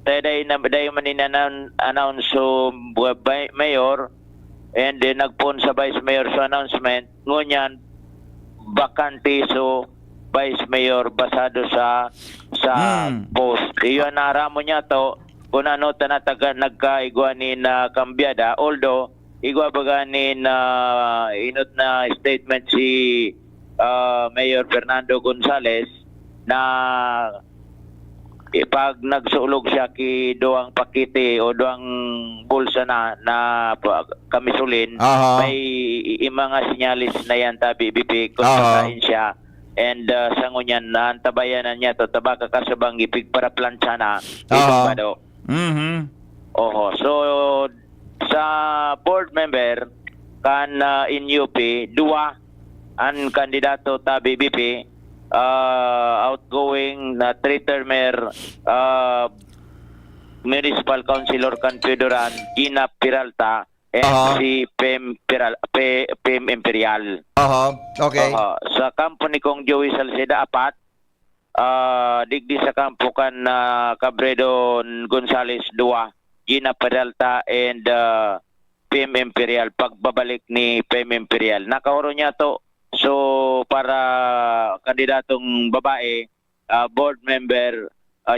Tayo announce so mayor and then nagpun sa vice mayor sa announcement ngunyan bakante so vice mayor basado sa post. Iyon na mo niya to kung ano tanataga nagkaigwa ni na kambyada although igwa baganin inot na statement si Mayor Fernando Gonzales na pag nagsulog siya ki doang pakiti o doang bulsa na kamisulin, may mga sinyalis na yan tabi BP kung sakain siya. And sa ngunyan, naantabayanan niya to tabaka kasabang ipig para plancha na ipagpado. So sa board member kan in UP, dua ang kandidato tabi BP outgoing na three-termer municipal councilor kan Pedoran, Gina Peralta, and si Pem Imperial. Okay. Sa kampo ni Kong Joey Salceda, 4. Digdi sa kampo kan Cabredo Gonzales, 2. Gina Peralta and Pem Imperial. Pagbabalik ni Pem Imperial. Nakauro niya to. So, para kandidatong babae, board member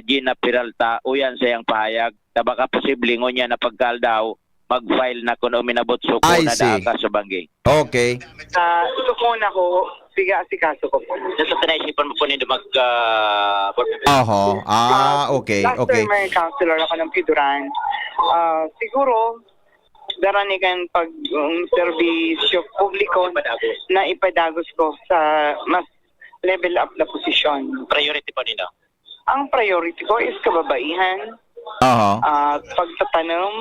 Gina Peralta, uyan sayang pahayag. Baka posible niya na pagkaldaw, mag-file na kung uminabot so kung nadaka sa banggi. Okay. Ito po na ko, si kaso ko po. Sa tanaisipan mo po niyo board member. Okay. Last term may councilor ako ng Piduran. Siguro, daranigan pag serbisyo publiko na ipadagos ko sa mas level up na posisyon. Priority po nila? Ang priority ko is kababaihan, pagtatanom,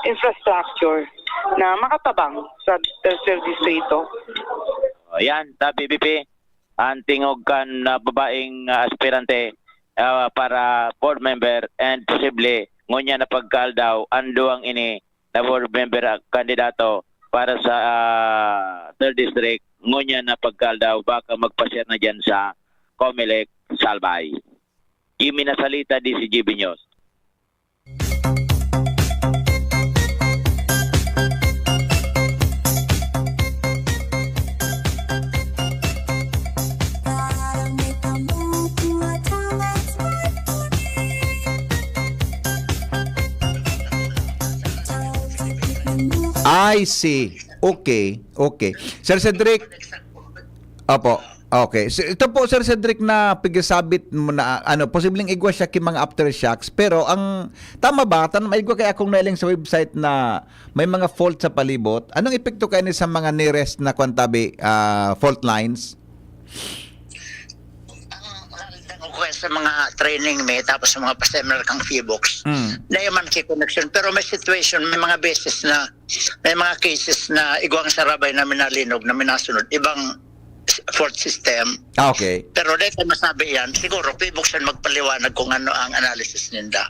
infrastructure na makatabang sa service rito. Yan, tabi BP, ang tingog kan babaeng aspirante para board member and posible ngunya na pagkaldaw ando ang ini na board member kandidato para sa 3rd district ngunya na pagkaldaw baka magpashare na dyan sa Comelec Salbay. Jimmy Nasalita, DCGB News. I see. Okay. Sir Cedric. Opo. Okay. Ito po Sir Cedric na pigasabit mo na posibleng igwa siya ki mga aftershocks pero ang tama ba maigwa kay akong nailing sa website na may mga fault sa palibot. Anong epekto kay ni sa mga nearest na kwantabi fault lines? Sa mga training may tapos sa mga pa-seminar kang Feebox na yaman kay connection pero may situation may mga beses na may mga cases na igwang sarabay na minalinog na minasunod ibang fault system. Okay. Pero dahil masabi yan siguro Feebox yan magpaliwanag kung ano ang analysis ninda.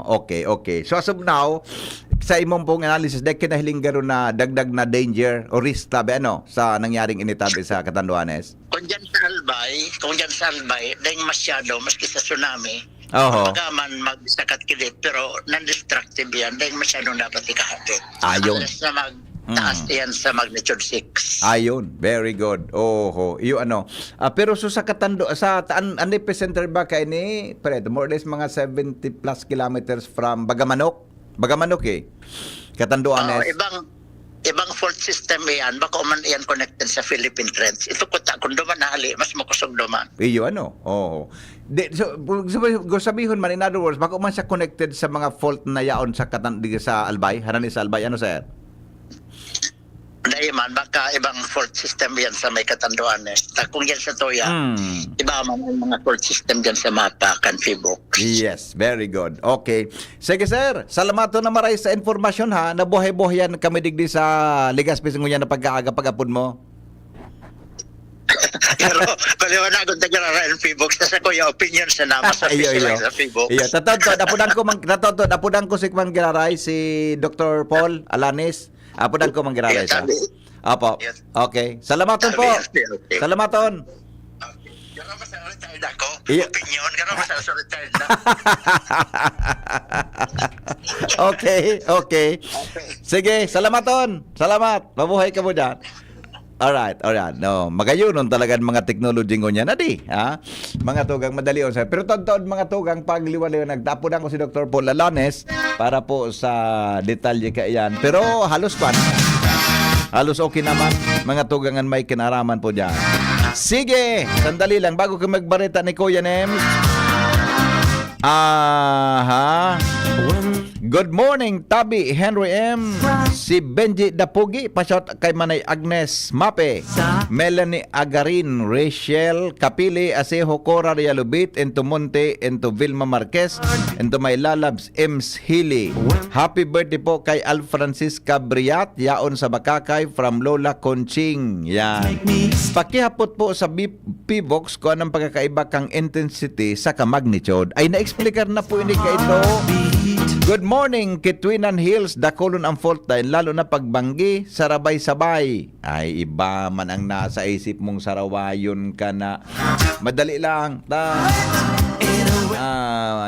Okay. So as of now sa imong pong analysis dahil kinahiling garo na dagdag na danger o risk tabi sa nangyaring initabi sa Catanduanes? Kung dyan sa Albay, dahil masyado, maski sa tsunami, magaman magsakat kilit, pero non-destructive yan, dahil masyado dapat ikahatid. Ayun. Unless na magtaas yan sa magnitude 6. Ayun, very good. Pero so sa ang epicenter ba kay ni more or less mga 70 plus kilometers from Bagamanok Catanduanes. Ibang fault system yan, baka man yan connected sa Philippine Trends. Ito kung duman nahali, mas makusog duman. So sabihin man, in other words, baka man siya connected sa mga fault na yaon sa Albay, hanani sa Albay, sir? Dahil man, baka ibang fault system yan sa may Catanduanes. Kung yan sa Toya, iba man ang mga fault system dyan sa mapa, kan Feebox. Yes, very good. Okay. Sige sir, salamato na maray sa informasyon ha. Nabuhay-buhayan kami digdi sa Legazpi ngunya na pag-aaga pag-apod mo. Pero paliwanag kung tagarara ang Feebox sa kuya opinion sa nama sa Feebox. Apudan ko si Kman Giraray, si Dr. Paul Alanis. Apudan ko manggiraray sa. Apo. Okay. Salamaton po. Salamaton. Retired ako. Iyo. Opinion ka naman sa retired na. Okay. Sige, salamaton. Salamat. Mabuhay ka mo dyan. Alright. No, magayunon talaga mga technology ngo niya na di. Ha? Mga tugang madali on sa. Pero tod mga tugang pagliwaliw nagtapon ako si Dr. Paul Alanes para po sa detalye ka iyan. Pero halos okay naman mga tugangan may kinaraman po diyan. Sige, sandali lang bago ka magbarita ni Kuya Nems. Good morning, Tabi, Henry M. Si Benji Dapugi, pasyot kay Manay Agnes Mape, Melanie Agarin, Rachel Kapili, Asejo Cora Rialubit, into Monte, into Vilma Marquez, into my lalabs, Ems Healy. Happy birthday po kay Al Francisca Briat, yaon sa Bakakay, from Lola Conching. Yan. Pakihapot po sa P-Box kung anong pagkakaiba kang intensity sa magnitude. Ay na-explicar na po ini kay ito. Good morning, Kitwinan Hills, Dakulon ang fault dahil lalo na pagbanggi, sarabay-sabay. Ay, iba man ang nasa isip mong sarawayon ka na. Madali lang.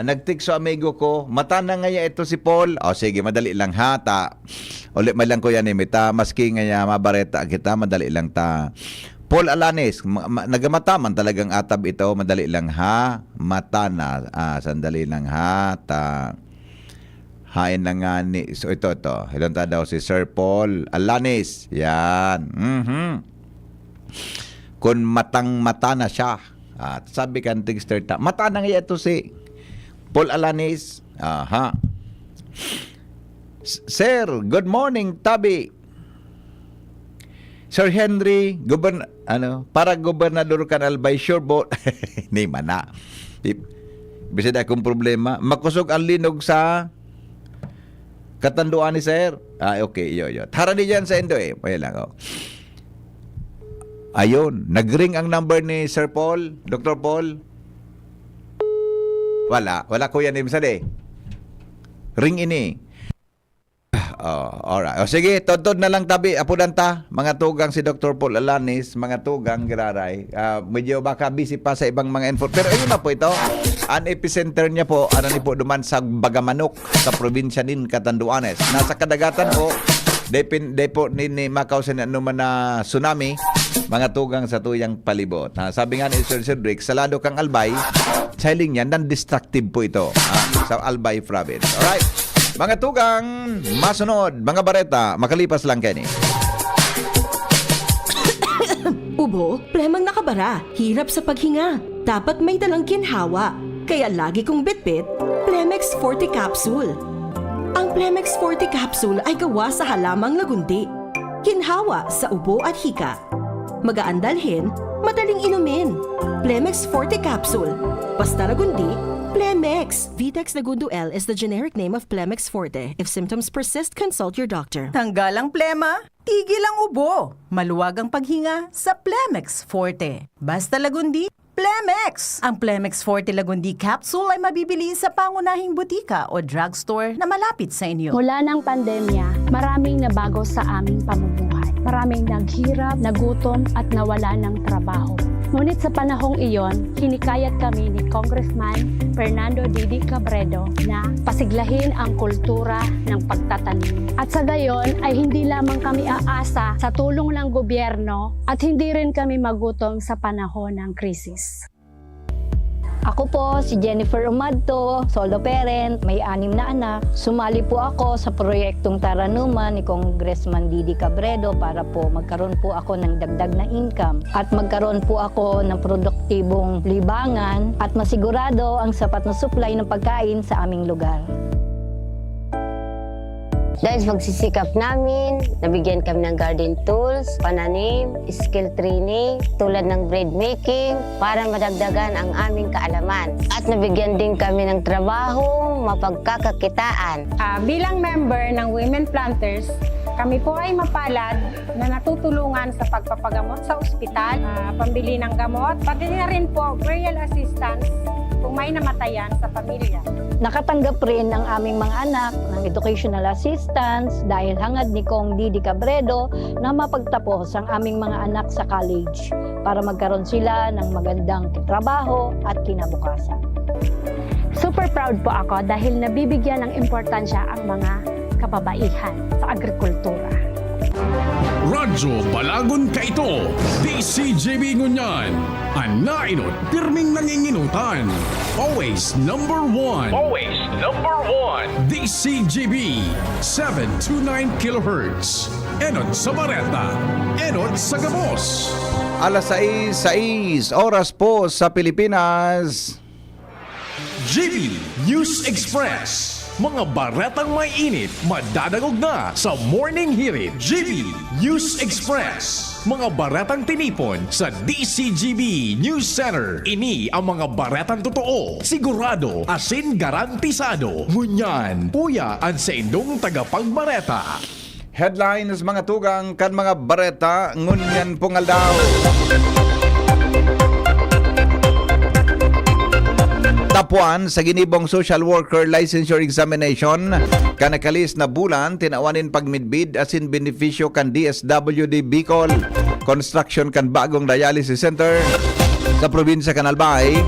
Nagtikso amigo ko, mata na nga ito si Paul. O sige, madali lang ha, ta. Ulit man lang ko yan ta, maski nga mabareta kita, madali lang ta. Paul Alanes, nagamataman talagang atab ito, madali lang ha. Mata na, sandali lang ha, ta. Hain na nga ni... So ito. Hilanta daw si Sir Paul Alanis. Yan. Kung matang-mata na siya. At sabi kan Tigster, mata na nga ito si Paul Alanis. Aha. Sir, good morning, Tabi. Sir Henry, para gobernador kan Albay, sure boat. Ni mana. Bisada akong problema. Makusog ang linog sa katanduan ni Sir. Okay, yo. Tara di dyan sa endo eh. Paya lang, Ayun, nag-ring ang number ni Sir Paul, Dr. Paul. Wala Kuya Nimsa de. Ring ini. Alright. Sige, tod na lang Tabi. Apudanta, mga tugang si Dr. Paul Alanis, mga tugang giraray. Medyo baka busy pa sa ibang mga info. Pero ayun na po ito. Ang epicenter niya po, ni po duman sa Bagamanok, sa probinsya din Catanduanes. Nasa kadagatan po, de po ni makausan anuman na tsunami, mga tugang sa tuyang palibot. Sabi nga ni Sir Cedric, salado kang Albay, sailing yan, non-destructive po ito sa Albay province. Alright. Mga tugang, masunod, mga bareta, makalipas lang kayo ni. Ubo, plemang nakabara, hirap sa paghinga. Dapat may dalang ginhawa. Kaya lagi kong bitbit, Plemex Forte Capsule. Ang Plemex Forte Capsule ay gawa sa halamang lagundi. Ginhawa sa ubo at hika. Magaan dalhin, madaling inumin. Plemex Forte Capsule. Basta lagundi, Plemex. Vitex Nagundo L is the generic name of Plemex Forte. If symptoms persist, consult your doctor. Tanggal ang plema, tigil ang ubo. Maluwag ang paghinga sa Plemex Forte. Basta lagundi, Plemex. Ang Plemex Forte Lagundi Capsule ay mabibili sa pangunahing butika o drugstore na malapit sa inyo. Mula ng pandemya, maraming nabago sa aming pamumuhay. Maraming naghirap, nagutom at nawala ng trabaho. Ngunit sa panahong iyon, hinikayat kami ni Congressman Fernando Didi Cabredo na pasiglahin ang kultura ng pagtatanim. At sa gayon ay hindi lamang kami aasa sa tulong ng gobyerno at hindi rin kami magutom sa panahon ng krisis. Ako po si Jennifer Umadto, solo parent, may 6 na anak. Sumali po ako sa proyektong Taranuman ni Congressman Didi Cabredo para po magkaroon po ako ng dagdag na income at magkaroon po ako ng produktibong libangan at masigurado ang sapat na supply ng pagkain sa aming lugar. Dahil sa pagsisikap namin, nabigyan kami ng garden tools, pananim, skill training, tulad ng bread making, para madagdagan ang aming kaalaman. At nabigyan din kami ng trabaho, mapagkakakitaan. Bilang member ng Women Planters, kami po ay mapalad na natutulungan sa pagpapagamot sa ospital, pambili ng gamot, pati na rin po burial assistance kung kung may namatayan sa pamilya. Nakatanggap rin ang aming mga anak ng educational assistance dahil hangad ni Kong Didi Cabredo na mapagtapos ang aming mga anak sa college para magkaroon sila ng magandang trabaho at kinabukasan. Super proud po ako dahil nabibigyan ng importansya ang mga kababaihan sa agrikultura. Radyo Balagon Kaito, DCGB Ngunyan, Anainot, pirming nanginginutan. Always number one. Always number one. DCGB, 729 kHz. Enot sa Bareta, Enot sa Gabos. Alas 6:06 oras po sa Pilipinas. GB News Express. Mga baretang may init, madadagog na sa Morning Hirit. GB News Express. Mga baretang tinipon sa DCGB News Center. Ini ang mga baretang totoo, sigurado, asin garantisado. Ngunyan, puya ang sa indong tagapagbareta. Headlines mga tugang kan mga bareta ngunyan pungaldaw. Tapuan sa ginibong social worker licensure examination kanakalis na bulan tinawanin pagmidbid asin benepisyo kan DSWD Bicol construction kan bagong dialysis center sa probinsya kan Albay.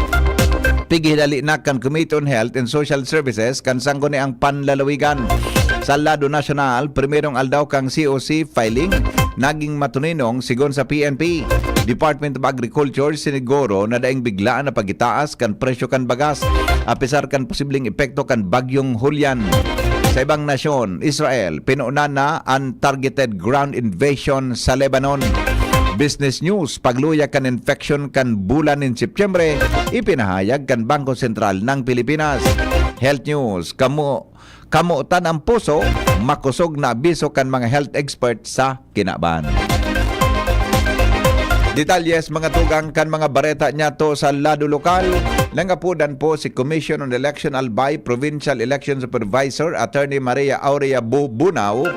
Pigihidali na kan Committee on Health and Social Services kan sangguni ang panlalawigan. Sa lado nasyonal, primerong aldaw kang COC filing naging matuninong sigon sa PNP. Department of Agriculture siniguro na daing biglaan na pagitaas kan presyo kan bagas apisar kan posibleng epekto kan bagyong Julian. Sa ibang nasyon, Israel pinuuna na ang targeted ground invasion sa Lebanon. Business News, pagluya kan infection kan bulan in Setyembre, ipinahayag kan Bangko Sentral ng Pilipinas. Health News, kamutan ang puso, makusog na abiso kan mga health expert sa kinaban. Detalyes mga tugang kan mga bareta niya to sa lado lokal. Nangapudan po si Commission on Election Albay Provincial Election Supervisor Attorney Maria Aurea Bunaw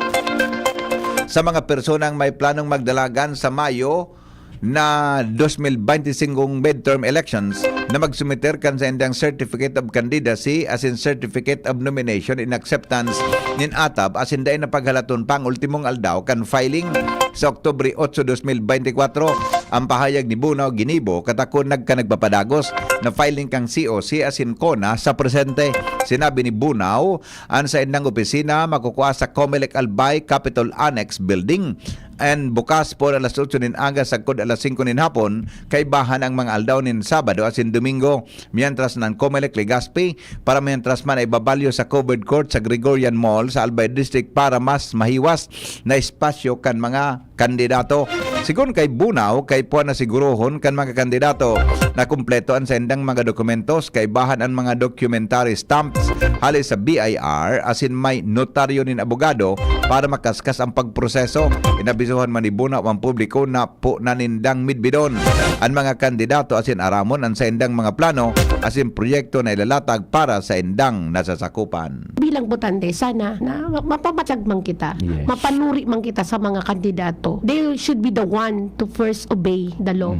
sa mga personang may planong magdalagan sa Mayo na 2025 midterm elections na magsumiter kan sa indang Certificate of Candidacy as in Certificate of Nomination in Acceptance nin ATAB as in dain na paghalaton pang ultimong aldaw kan filing sa Oktubre 8, 2024. Ang pahayag ni Bunaw Ginibo katakon nagpadagos na filing kang COC as in CONA sa presente. Sinabi ni Bunaw ang sa indang opisina makukuha sa Comelec Albay Capitol Annex Building and bukas po alas 8 nin aga sagkod alas 5 nin hapon kay bahan ang mga aldaw nin Sabado as in Domingo mientras ng Comelec Legazpi para mientras man ay babalyo sa covered court sa Gregorian Mall sa Albay District para mas mahiwas na espasyo kan mga kandidato. Sigun kay Bunaw kay puan na sigurohon kan mga kandidato na kumpleto ang sendang mga dokumentos kay bahan ang mga documentary stamps hali sa BIR as in may notaryo nin abogado para makaskas ang pagproseso. Inabisuhan man ni Bunaw ang publiko na po nanindang midbidon ang mga kandidato as in aramon ang sa indang mga plano as in proyekto na ilalatag para sa indang nasasakupan. Bilang botante, sana na mapamatsyag man kita, mapanuri man kita sa mga kandidato. They should be the one to first obey the law.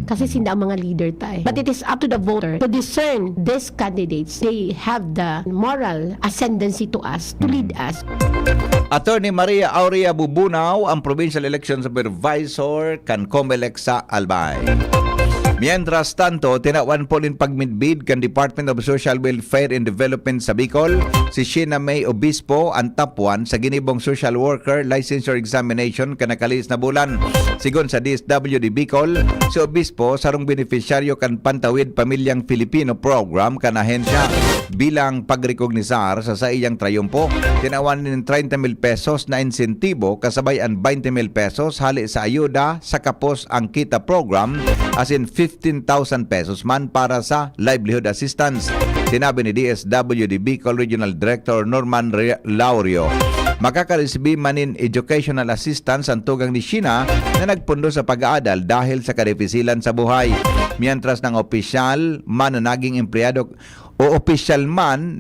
Kasi sinda ang mga leader tayo. But it is up to the voter to discern these candidates. They have the moral ascendancy to us, to lead us. Attorney Maria Aurea Bubunaw, ang Provincial Election Supervisor kan Comelec sa Albay. Mientras tanto, tinawan po rin pagmidbid kan Department of Social Welfare and Development sa Bicol, si Sheena May Obispo ang tapuan sa ginibong social worker licensure examination kanakalis na bulan. Sigon sa DSWD Bicol, si Obispo sarong beneficiaryo kan Pantawid Pamilyang Filipino Program kan ahensya bilang pagrekognisar sa iyang trayumpo. Tinawan din 30,000 pesos na insentibo kasabay ang 20,000 pesos hali sa ayuda sa Kapos ang Kita Program as in 15,000 pesos man para sa livelihood assistance. Sinabi ni DSWD Bicol Regional Director Norman Laurio. Makakareceive manin educational assistance ang tugang ni Sheena na nagpundo sa pag-aadal dahil sa kadefisilan sa buhay. Mientras ng opisyal man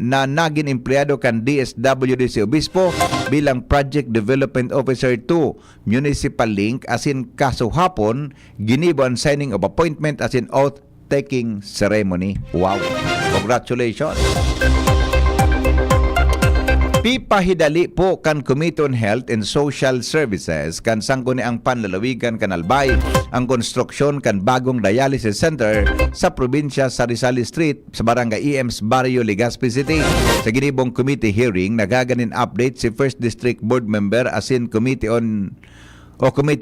na naging empleyado kan DSWD si Obispo bilang Project Development Officer 2 Municipal Link as in kasuhapon ginibo ang signing of appointment as in oath taking ceremony. Wow! Congratulations. Pipahidali po kan Committee on Health and Social Services kan sangguni ang panlalawigan kan Albay ang konstruksyon kan bagong dialysis center sa probinsya sa Rizal Street sa Barangay EMS Barrio Legazpi City. Sa ginibong committee hearing, nagaganin update si First District Board Member asin Committee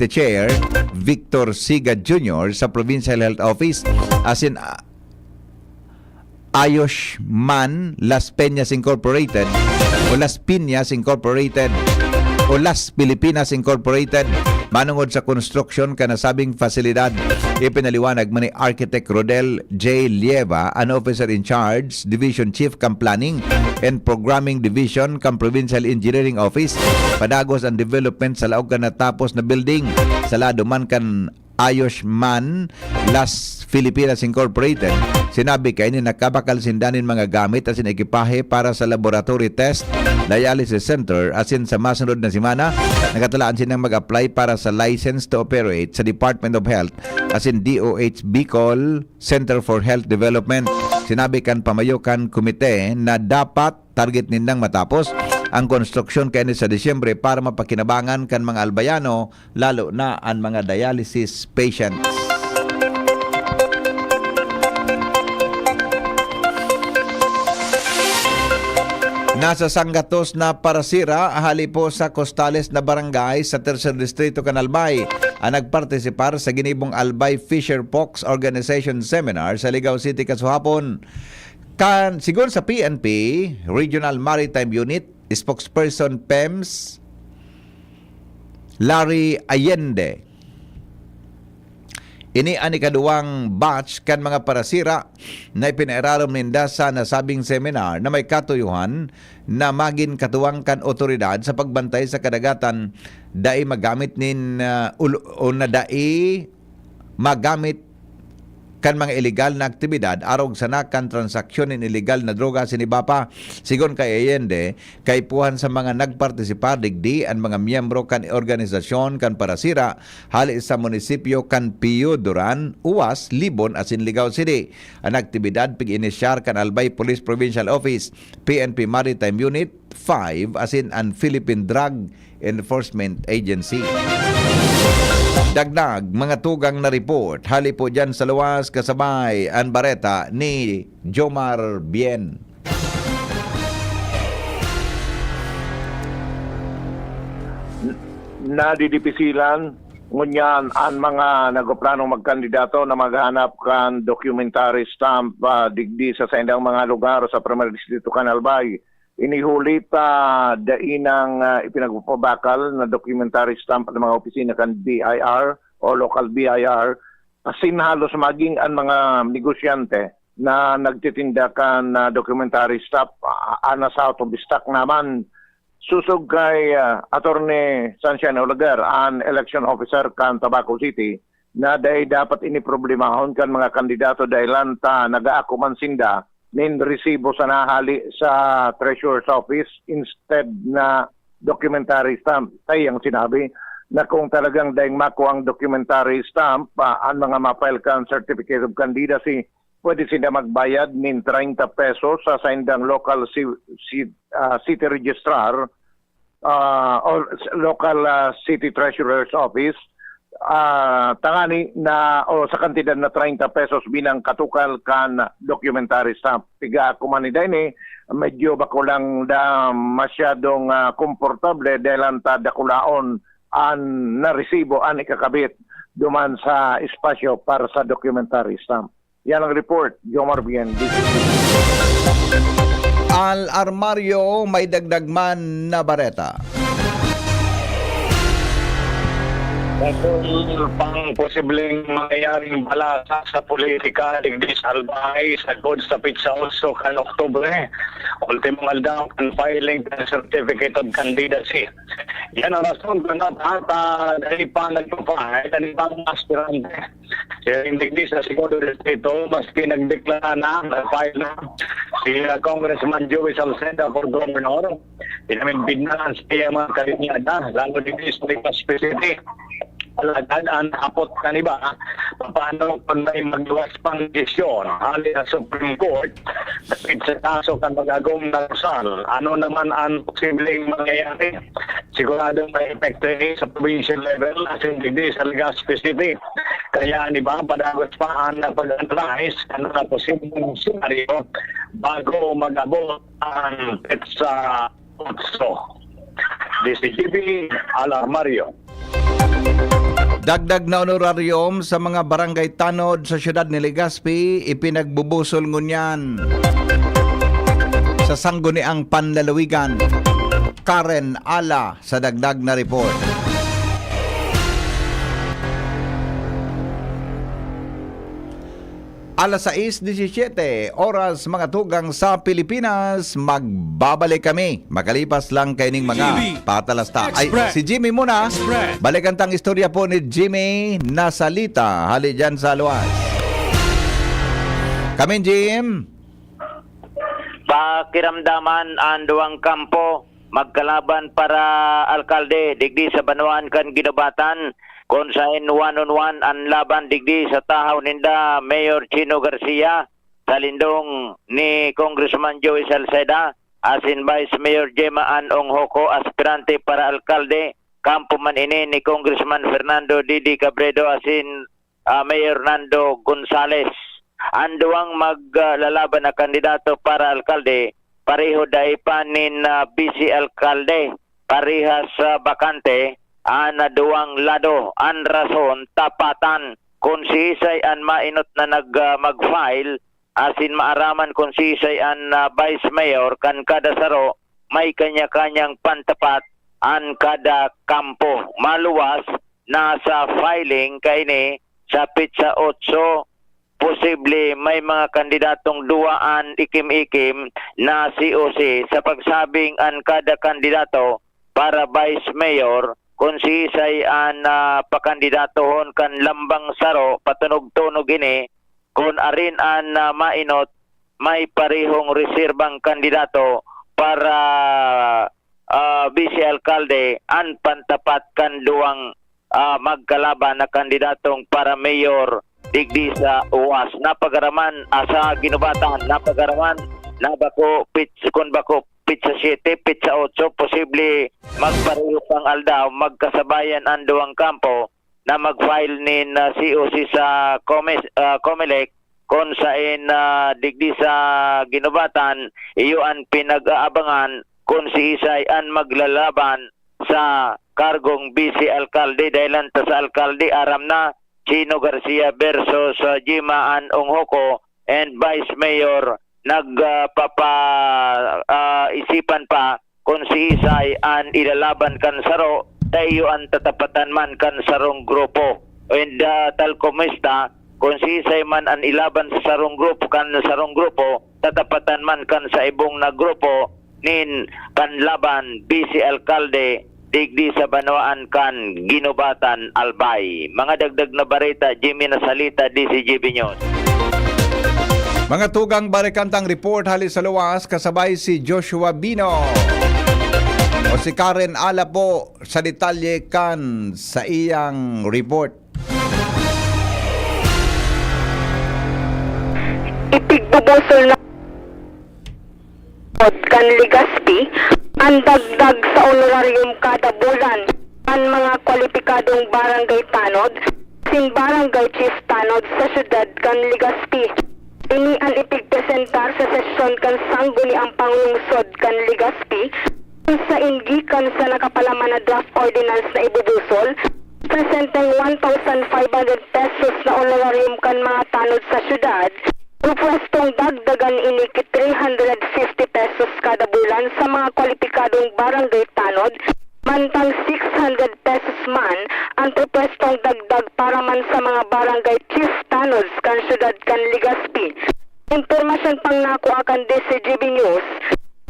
Chair Victor Siga Jr. sa Provincial Health Office asin Ayos Man Las Peñas Incorporated o Las Piñas Incorporated o Las Pilipinas Incorporated manungod sa construction kanasabing fasilidad. Ipinaliwanag man ni Architect Rodel J. Lieva, an officer in charge, Division Chief kam Planning and Programming Division kam Provincial Engineering Office. Padagos ang development sa laog kan natapos na building sa lado man kan Ayos Man Las Filipinas Incorporated. Sinabi kay ni nakabakal sindanin mga gamit asin ekipahe para sa laboratory test, dialysis center asin sa masunod na semana nagatalaan silang mag-apply para sa license to operate sa Department of Health asin DOH Bicol Center for Health Development. Sinabi kan pamayokan komite na dapat target nindang matapos ang konstruksyon kay sa Disyembre para mapakinabangan kan mga albayano lalo na ang mga dialysis patients. Nasa Sangatos na parasira ahali po sa Costales na barangay sa 3rd Distrito kan Albay ang nagpartisipar sa ginibong Albay Fisher Fox Organization Seminar sa Ligao City kasuhapon. Sigon sa PNP Regional Maritime Unit spokesperson PEMS Larry Allende, ini ani kaduwang batch kan mga parasira na ipinairarom ninda sa nasabing seminar na may katuyuhan na magin katuwang kan otoridad sa pagbantay sa kadagatan dai magamit nin o na dai magamit kan mga illegal na aktibidad arog sa nakan transaksyon in illegal na droga sinibapa. Sigon kay Allende, kay puhan sa mga nagpartisipar digdi ang mga miyembro kan organisasyon kan parasira hali sa munisipyo kan Pio Duran, Uwas, Libon asin Ligao City. Ang aktibidad pig-inisyar kan Albay Police Provincial Office, PNP Maritime Unit 5 asin ang Philippine Drug Enforcement Agency. Dagdag mga tugang na report hali po dyan sa luwas kasabay ang bareta ni Jomar Bien. Nadidipisilan ngunyan ang mga nagoplanong magkandidato na maghanap kan documentary stamp digdi sa saindang mga lugar sa Primary Distrito kan Albay. Inihulit dainang ipinagpapabakal na documentary stamp ng mga opisina kan BIR o local BIR asin halos maging ang mga negosyante na nagtitinda kan documentary stamp anas out of stock naman. Susog kay Attorney Sunshine Olagar, an election officer kan Tabaco City, na dapat iniproblemahon kan mga kandidato dahil nag-aakuman sinda nin resibo sa nahali sa Treasurer's Office instead na documentary stamp. Tay ang sinabi na kung talagang daing makuha ang documentary stamp, ang mga mapile kan certificate of candidacy, pwede sila magbayad nin 30 pesos sa saindang local city registrar or local city treasurer's office. Tangani na o sa kantidad na 30 pesos bilang katukal kan documentary stamp. Piga ako man ni medyo bako lang da masyadong komportable dahil ta dakulaon an na resibo an ikakabit duman sa espasyo para sa documentary stamp. Yan ang report, Jomar Bien. Al armaryo may dagdagman na bareta. Kung pang posibleng mangyayaring balasa sa politika digdi sa Albay sa God sa Pizza also kan Oktubre. Ultimong aldaw kan filing ng Certificate of Candidacy. Yan ang rason kung dahil pa nagpapahit ang ibang aspirante. Yung digdi sa segundo distrito, maski nagdeklara na, nag-file na si Congressman Joey Salceda for Governor. Pinaminbid na siya mga kalinyada, lalo digdi sa Lipas City. Alagad ang apot kaniba paano kung may magluwas pang desisyon hali sa Supreme Court kapit sa kaso kan magagawang na Rizal, ano naman ang posibleng mangyayari? Siguradong may epekto sa provincial level at hindi sa Legazpi City. Kaya di ba, padagos pa ang pag-analyze ano na posibleng scenario bago mag-abot ang petsa 8. DCGB, Alarmario. Dagdag na honorarium sa mga barangay tanod sa siyudad ni Legazpi, ipinagbubusol ngunyan sa sangguniang panlalawigan. Karen Ala sa dagdag na report. Alas 6:17 oras mga tugang sa Pilipinas, magbabalik kami. Makalipas lang kaining mga patalasta. Ay, si Jimmy muna. Balikan tang istorya po ni Jimmy Nasalita. Hali dyan sa luwas. Kami, Jim. Pakiramdaman ang duwang kampo magkalaban para alkalde digdi sa Banuan kan Ginobatan. Kung saan 1-on-1 ang laban digdi sa tahaw ninda Mayor Chino Garcia sa lindong ni Congressman Joey Salceda asin Vice Mayor Gemma Ann Onghoko aspirante para alkalde kampo man ini ni Congressman Fernando Didi Cabredo asin Mayor Nando Gonzales. Anduang maglalaban na kandidato para alkalde pareho daipanin BC alkalde parehas bakante ana duwang lado an rason tapatan kung si Isay an mainot na mag-file asin maaraman kung si Isay an vice mayor kan kada saro may kanya-kanyang pantapat an kada kampo maluwas nasa filing kaini sa pitsa 8 posible may mga kandidatong duaan ikim-ikim na COC sa pagsabing an kada kandidato para vice mayor kung si Isay ang pakandidatohon kan lambang saro patunog-tunog ini kung arin ang mainot may parihong reserbang kandidato para vice alkalde ang pantapat kan duwang magkalaban na kandidatong para mayor digdi sa UAS. Napagaraman sa Ginobatan, napagaraman nabako kun bako Pizza 7, Pizza 8, posible magpareho pang aldaw, magkasabayan ang duwang kampo na mag-file ni COC sa COMELEC kung saan digdi sa Ginobatan, iyo ang pinag-aabangan kung si Isay ang maglalaban sa kargong BC Alkalde dahil sa Alkalde aram na Chino Garcia versus Gemma Ann Onghoko and Vice Mayor isipan pa kung si Isay an ilalaban kan saro tayo ang tatapatan man kan sarong grupo and talkomista kung si Isay man an ilaban sa sarong grupo kan sarong grupo tatapatan man kan sa ibong na grupo nin panlaban BC Alkalde digdi sa Banuan kan Ginobatan Albay. Mga dagdag na barita, Jimmy Nasalita, DCGB News. Mga tugang barikantang report hali sa luwas kasabay si Joshua Bino o si Karen Ala po sa detalye kan sa iyang report. Ipigbubusol na kan Legazpi ang dagdag sa honorarium kada bulan ang mga kwalipikadong barangay tanod sin barangay chief tanod sa syudad kan Legazpi. Ini ang ipigpresentar sa sesyon kan sangguni ang panglungsod kan Legazpi kung sa inggikan sa nakapalaman na draft ordinance na ibubusol presenteng 1,500 pesos na honorarium kan mga tanod sa syudad. Pupwestong dagdagan ini 350 pesos kada bulan sa mga kwalipikadong barangay tanod mantang 600 pesos man ang pupwestong dagdag para man sa mga barangay chief tanods kan syudad kan Legazpi. Impormasyon pang nakuha kan DCGB News,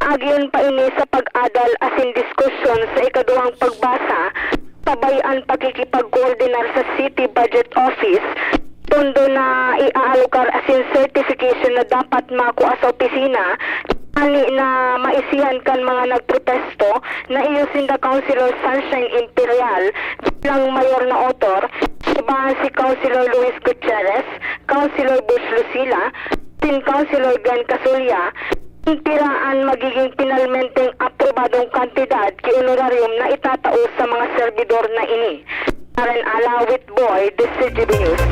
agyon pa ini sa pag-adal asin diskusyon sa ikaduhang pagbasa, tabayan pakikipag-coordinar sa City Budget Office, tondo na iaalokar asin certification na dapat makuha sa opisina, ani na maisihan kan mga nagprotesto na iyo sinda Councilor Sunshine Imperial bilang mayor na author Ibahan si Councilor Luis Gutierrez, Councilor Bush Lucila, Team Councilor Ben Casulya, tiraan magiging pinalmenteng aprobadong kantidad ki honorarium na itatao sa mga servidor na ini. Karen Alawit Boy, DCGB News.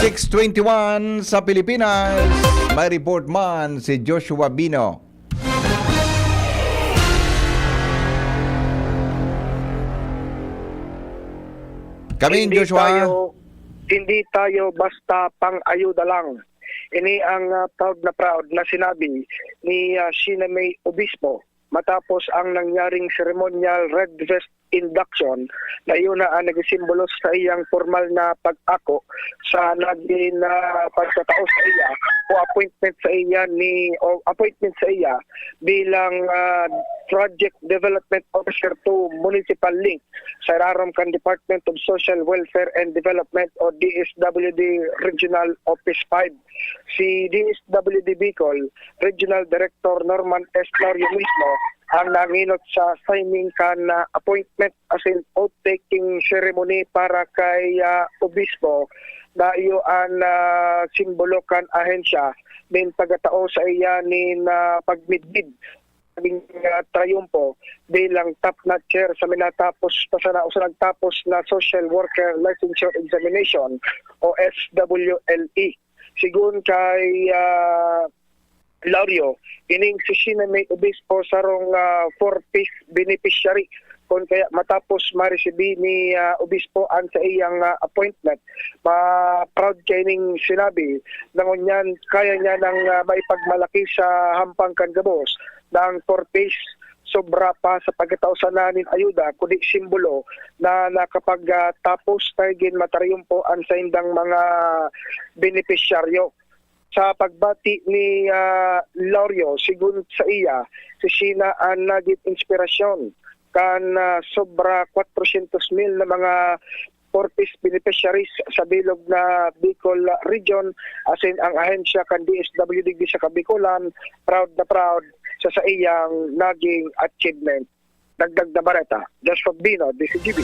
6:21 sa Pilipinas. May report man si Joshua Bino. Kami, Joshua. Hindi tayo basta pang-ayuda lang. Ini ang proud na sinabi ni Sheena May Obispo matapos ang nangyaring ceremonial red vest induction na iyon na nagsimbolo sa iyang formal na pag-ako sa naging pagkatao sa iya o appointment sa iya bilang Project Development Officer to Municipal Link sa Iraramcan Department of Social Welfare and Development o DSWD Regional Office 5. Si DSWD Bicol Regional Director Norman S. Lario mismo ang nanginot sa signing na appointment as in oath-taking ceremony para kay Obispo na iyo ang simbolo kan ahensya din tagatao sa iya ni pagmidbid ng triumpo bilang top-notcher sa nagtapos na Social Worker Licensure Examination o SWLE. Sigun kay Laurio, ining si Sheena May Obispo sarong 4-piece beneficiary kung kaya matapos ma-receive ni Obispo ang sa iyang appointment. Proud kay ning sinabi na ngunyan kaya niya nang maipagmalaki sa hampang kangabos ng 4-piece sobra pa sa pagkatao sa nanin ayuda kundi simbolo na nakapagtapos tagin matariumpo ang sa indang mga beneficiaryo. Sa pagbati ni Laurio, sigun sa iya, si Sheena ang naging inspirasyon kan sobra 400,000 na mga 4-piece beneficiaries sa bilog na Bicol Region as in ang ahensya kan DSWD sa Kabicolan, proud sa iyang naging achievement. Dagdag na bareta, Joshua Bino, DCGB.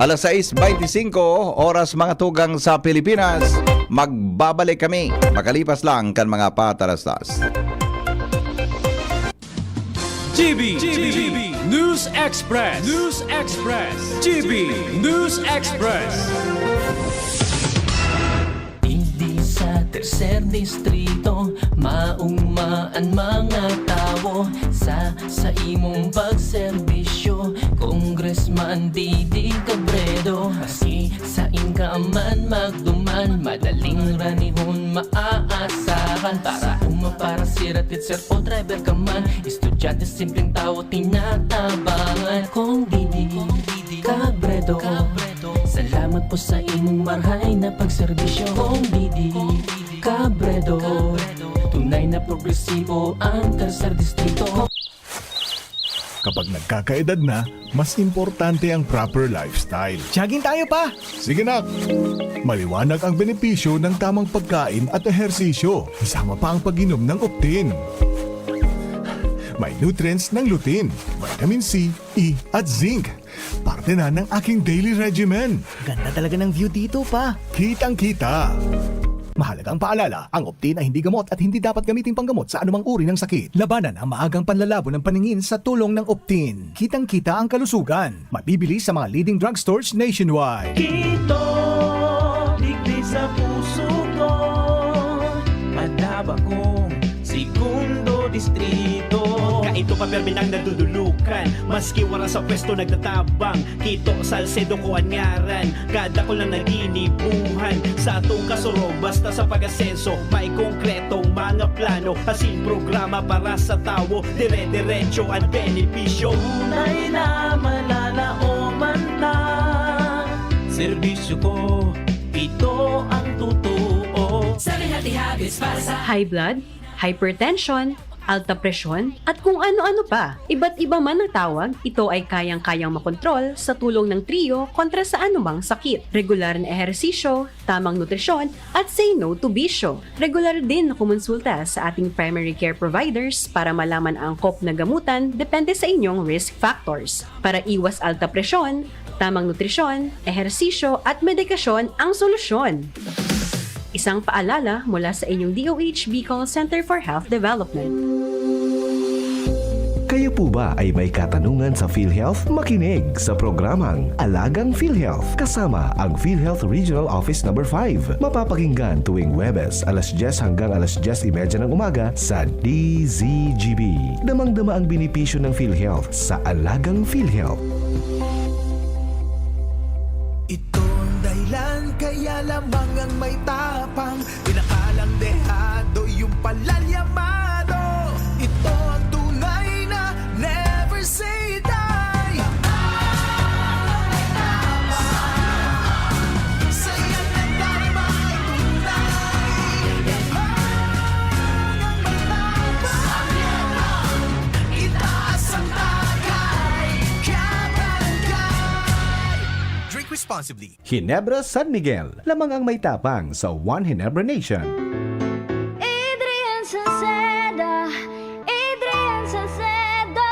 Alas 6:25 oras mga tugang sa Pilipinas. Magbabalik kami makalipas lang kan mga patarastas. GB News Express. GB News Express. Hindi sa tercer distrito maungmaan mga tao sa imong pagserbisyo. Congressman Didi Cabredo, maski sa inkaman magduman, madaling ranihon maaasahan. Para para sirat sir o driver ka man, estudyante simpleng tao tinatabangan. Kung Didi Cabredo, salamat po sa imong marhay na pagserbisyo. Kung Didi Cabredo, tunay na progresibo ang tercer distrito. Kapag nagkakaedad na, mas importante ang proper lifestyle. Jogging tayo pa! Sige nak! Maliwanag ang benepisyo ng tamang pagkain at ehersisyo. Kasama pa ang pag-inom ng Optin. May nutrients ng lutein, vitamin C, E at zinc. Parte na ng aking daily regimen. Ganda talaga ng view dito pa. Kitang-kita. Mahalagang paalala, ang Optin ay hindi gamot at hindi dapat gamitin panggamot sa anumang uri ng sakit. Labanan ang maagang panlalabo ng paningin sa tulong ng Optin. Kitang-kita ang kalusugan. Mabibili sa mga leading drugstores nationwide. Kito, ligtas sa puso ko. Madaba kong segundo distrito. Kaito pa perminang nadudulukan, maski wala sa pwesto nagtatabang. Kito Salcedo ko anyaran, kada ko lang naginibuhan. Sa atong kasuro, basta sa pag-asenso, may konkretong mga plano. Asin programa para sa tao, dire-diretso ang benepisyo. Tunay na malalaoman na serbisyo ko, ito ang totoo. High blood, hypertension, alta presyon, at kung ano-ano pa. Iba't iba man ang tawag, ito ay kayang-kayang makontrol sa tulong ng trio kontra sa anumang sakit. Regular na ehersisyo, tamang nutrisyon, at say no to bisyo. Regular din na kumonsulta sa ating primary care providers para malaman ang angkop na gamutan depende sa inyong risk factors. Para iwas alta presyon, tamang nutrisyon, ehersisyo at medikasyon ang solusyon. Isang paalala mula sa inyong DOH Bicol Center for Health Development. Kayo po ba ay may katanungan sa PhilHealth? Makinig sa programang Alagang PhilHealth kasama ang PhilHealth Regional Office No. 5. Mapapakinggan tuwing Huwebes alas 10 hanggang alas 10:30 ng umaga sa DZGB. Damang-dama ang benepisyo ng PhilHealth sa Alagang PhilHealth. Kaya lamang ang may tapang, pinakalang dehado yung palalyamado. Ito ang tunay na never say die. Sayang na tama ay tunay. Itaas ang tagay, kabarangay. Drink responsibly. Ginebra San Miguel, lamang ang may tapang sa One Ginebra Nation. Adrian Salceda, Adrian Salceda.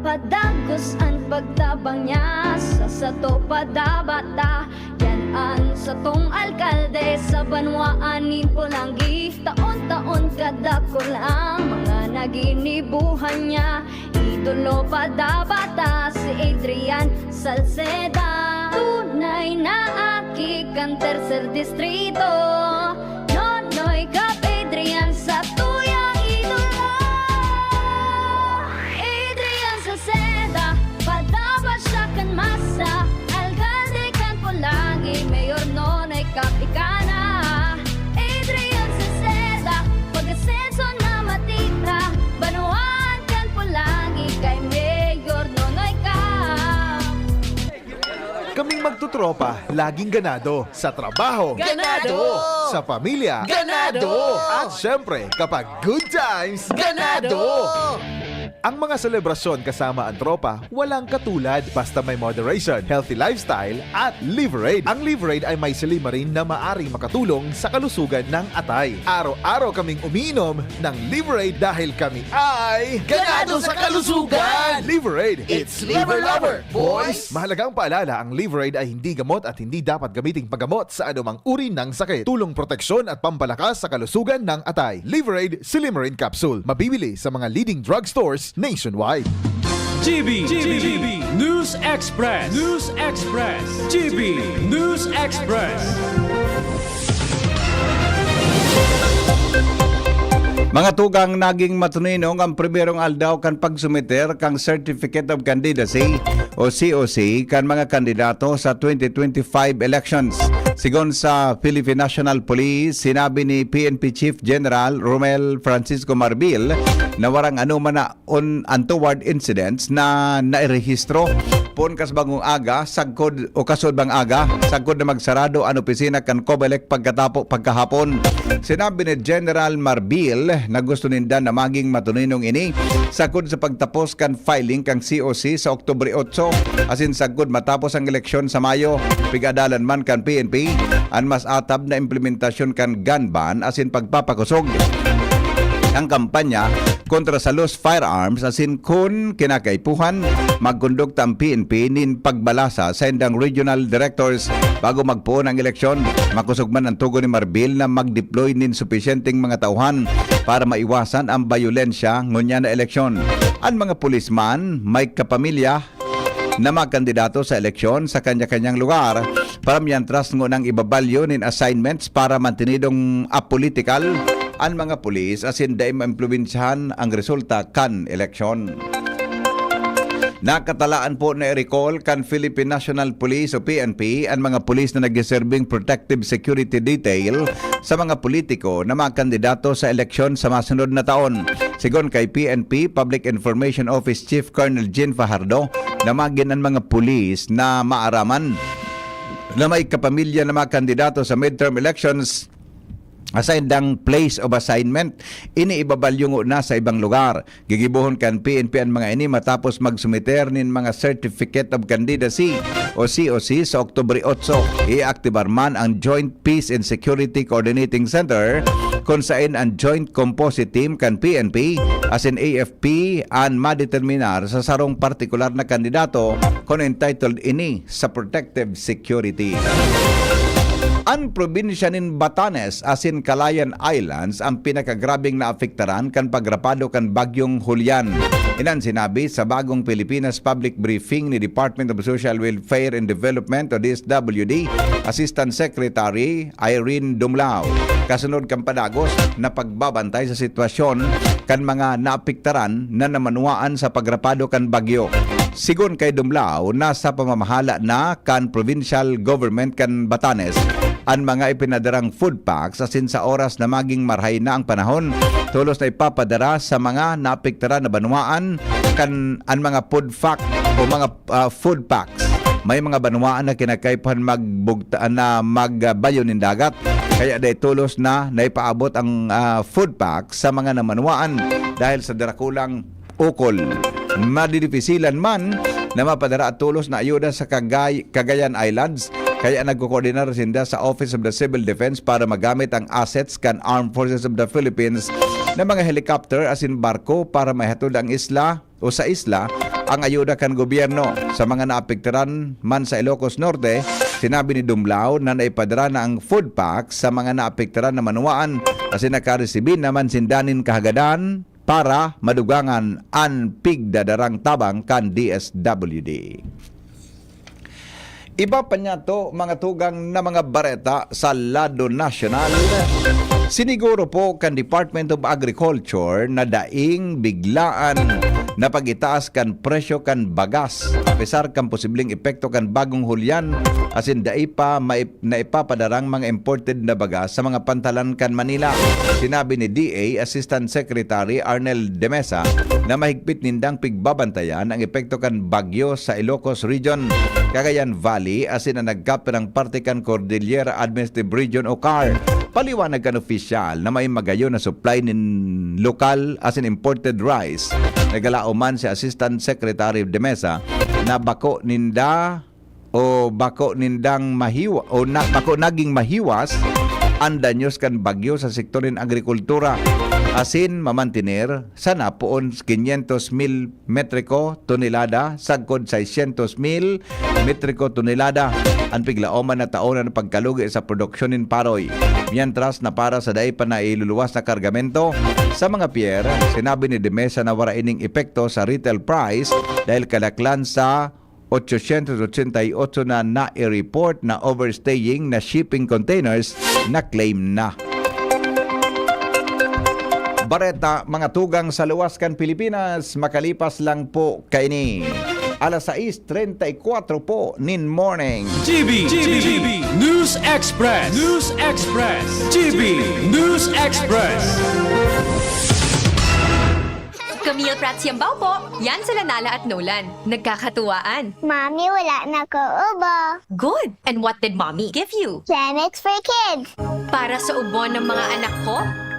Padagos ang pagtabang niya sa sato padabata. Yan ang satong alkalde sa banwaanin Pulangi. Taon-taon kada ko lang mga naginibuhan niya. Idolo padabata si Adrian Salceda. Tunay na aki kang tercer distrito. Nonoy Kap Adrian sa tuyang idolo. Adrian Salceda, padabat siya kan masa. Alcalde kan Pulangi, Mayor Nonoy Kap ikana. Adrian Salceda, pag-asenso na matitra. Banuan kan Pulangi kay Mayor Nonoy Kap. Kaming magtutropa, laging ganado. Sa trabaho, Ganado! Sa pamilya, Ganado! At syempre, kapag good times, Ganado! Ang mga selebrasyon kasama ang tropa, walang katulad basta may moderation, healthy lifestyle, at Liverade. Ang Liverade ay may silimarin na maaring makatulong sa kalusugan ng atay. Araw-araw kaming umiinom ng Liverade dahil kami ay Ganado sa kalusugan! Liverade, It's Liver Lover, boys! Mahalagang paalala, ang Liverade ay hindi gamot at hindi dapat gamiting paggamot sa anumang uri ng sakit. Tulong proteksyon at pampalakas sa kalusugan ng atay. Liverade Silimarin Capsule. Mabibili sa mga leading drugstores nationwide. GB News Express. News Express. GB News Express. Mga tugang naging matuninong ang primerong aldaw kan pagsumiter kang Certificate of Candidacy o COC kan mga kandidato sa 2025 elections. Sigon sa Philippine National Police, sinabi ni PNP Chief General Romel Francisco Marbil na warang anuman na untoward incidents na nairehistro. Pon kas bagong aga, sagkod o kasod bang aga, sagkod na magsarado ang opisina kan COMELEC pagkahapon. Sinabi ni General Marbil na gusto ninda na maging matuninong ini sagkod sa pagtapos kan filing kang COC sa Oktubre 8, asin sagkod matapos ang eleksyon sa Mayo. Pigadalan man kan PNP ang mas atab na implementasyon kan gun ban asin pagpapakusog ang kampanya kontra sa loose firearms asin kun kinakaipuhan magkondukta ang PNP nin pagbalasa sa indang regional directors bago magpuon ang eleksyon. Makusog man ang tugon ni Marbil na mag-deploy nin supisyenteng mga tauhan para maiwasan ang bayolensya ngunya na eleksyon. Ang mga pulisman may kapamilya na mga kandidato sa eleksyon sa kanya-kanyang lugar para miyantras ngunang ibabalyo nin assignments para mantinidong apolitical ang mga pulis asin dahil maimpluwensyahan ang resulta kan eleksyon. Nakatalaan po na i-recall kan Philippine National Police o PNP ang mga pulis na nag-serving protective security detail sa mga politiko na mga kandidato sa eleksyon sa masunod na taon. Sigon kay PNP Public Information Office Chief Colonel Jean Fajardo, namagin ang mga pulis na maaraman na may kapamilya na mga kandidato sa midterm elections assigned ang place of assignment, iniibabalyungo na sa ibang lugar. Gigibuhon kan PNP ang mga ini matapos magsumiter nin mga Certificate of Candidacy o COC sa Oktubre 8. I-aktibar man ang Joint Peace and Security Coordinating Center kung saan ang Joint Composite Team kan PNP as in AFP ang madeterminar sa sarong partikular na kandidato kung entitled ini sa protective security. Ang probinsya nin Batanes asin Calayan Islands ang pinakagrabing naapektaran kan pagrapado kan bagyong Julian. Inan sinabi sa bagong Pilipinas Public Briefing ni Department of Social Welfare and Development o DSWD Assistant Secretary Irene Dumlao. Kasunod kan padagos na pagbabantay sa sitwasyon kan mga naapektaran na namanuaan sa pagrapado kan bagyo. Sigon kay Dumlao, nasa pamamahala na kan provincial government kan Batanes ang mga ipinadarang food packs asin sa oras na maging marhay na ang panahon. Tulos na ipapadara sa mga naapektaran na banwaan kan ang mga food pack o mga food packs. May mga banwaan na kinakaipan magbayo ng dagat. Kaya day tulos na naipaabot ang food pack sa mga namanwaan dahil sa darakulang ukol. Madidipisilan man na mapadara at tulos na ayuda sa Cagayan Islands. Kaya nagko-coordinar sinda sa Office of the Civil Defense para magamit ang assets kan Armed Forces of the Philippines na mga helicopter asin barko para maihatod ang isla o sa isla ang ayuda kan gobyerno. Sa mga naapektaran man sa Ilocos Norte, sinabi ni Dumlao na naipadara na ang food pack sa mga naapektaran na manuwaan asin nakaresibin naman sindanin kahagadan para madugangan ang pigdadarang tabang kan DSWD. Iba pa niya to mga tugang na mga bareta sa lado nasyonal. Siniguro po kan Department of Agriculture na daing biglaan na pag-itaas kan presyo kan bagas pesar kan posibleng epekto kan bagong Julian asin dai pa naipapadarang mga imported na bagas sa mga pantalan kan Manila. Sinabi ni DA Assistant Secretary Arnel de Mesa na mahigpit nindang pigbabantayan ang epekto kan bagyo sa Ilocos Region, Cagayan Valley asin ang nagkaperang parte kan Cordillera Administrative Region o CAR. Paliwanag kan opisyal na may magayo na supply nin lokal as in imported rice. Nagalao man si Assistant Secretary de Mesa na bako naging mahiwas ang danyos kan bagyo sa sektor ng agrikultura. Asin mamantiner sa napoon 500,000 metriko tonelada sagkod 600,000 metriko tonelada ang piglaoman na taon na pagkalugi sa produksyon in paroy. Mientras na para sa daay pa na iluluwas na kargamento sa mga pier, sinabi ni De Mesa na wala ining epekto sa retail price dahil kalaklan sa 888 na na-report na overstaying na shipping containers na claim na. Bareta, mga tugang sa luwas kan Pilipinas, makalipas lang po kaini. Alas 6:34 po nin morning. GB News Express. News Express. GB News Express. Camille Prats Yambao po. Yan sila Nala at Nolan. Nagkakatuwaan. Mommy, wala na ko ubo. Good. And what did Mommy give you? Plemex for kids. Para sa ubo ng mga anak ko,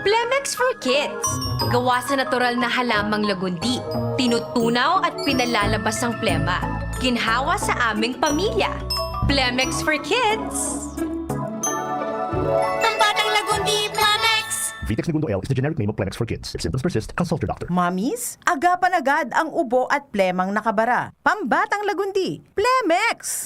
Plemex for Kids. Gawa sa natural na halamang lagundi. Tinutunaw at pinalalabas ang plema. Ginhawa sa aming pamilya. Plemex for Kids. Ang batang lagundi, Plemex! Vitex Segundo L is the generic name of Plemex for kids. If symptoms persist, consult your doctor. Mommies, agapan agad ang ubo at plemang nakabara. Pambatang lagundi, Plemex!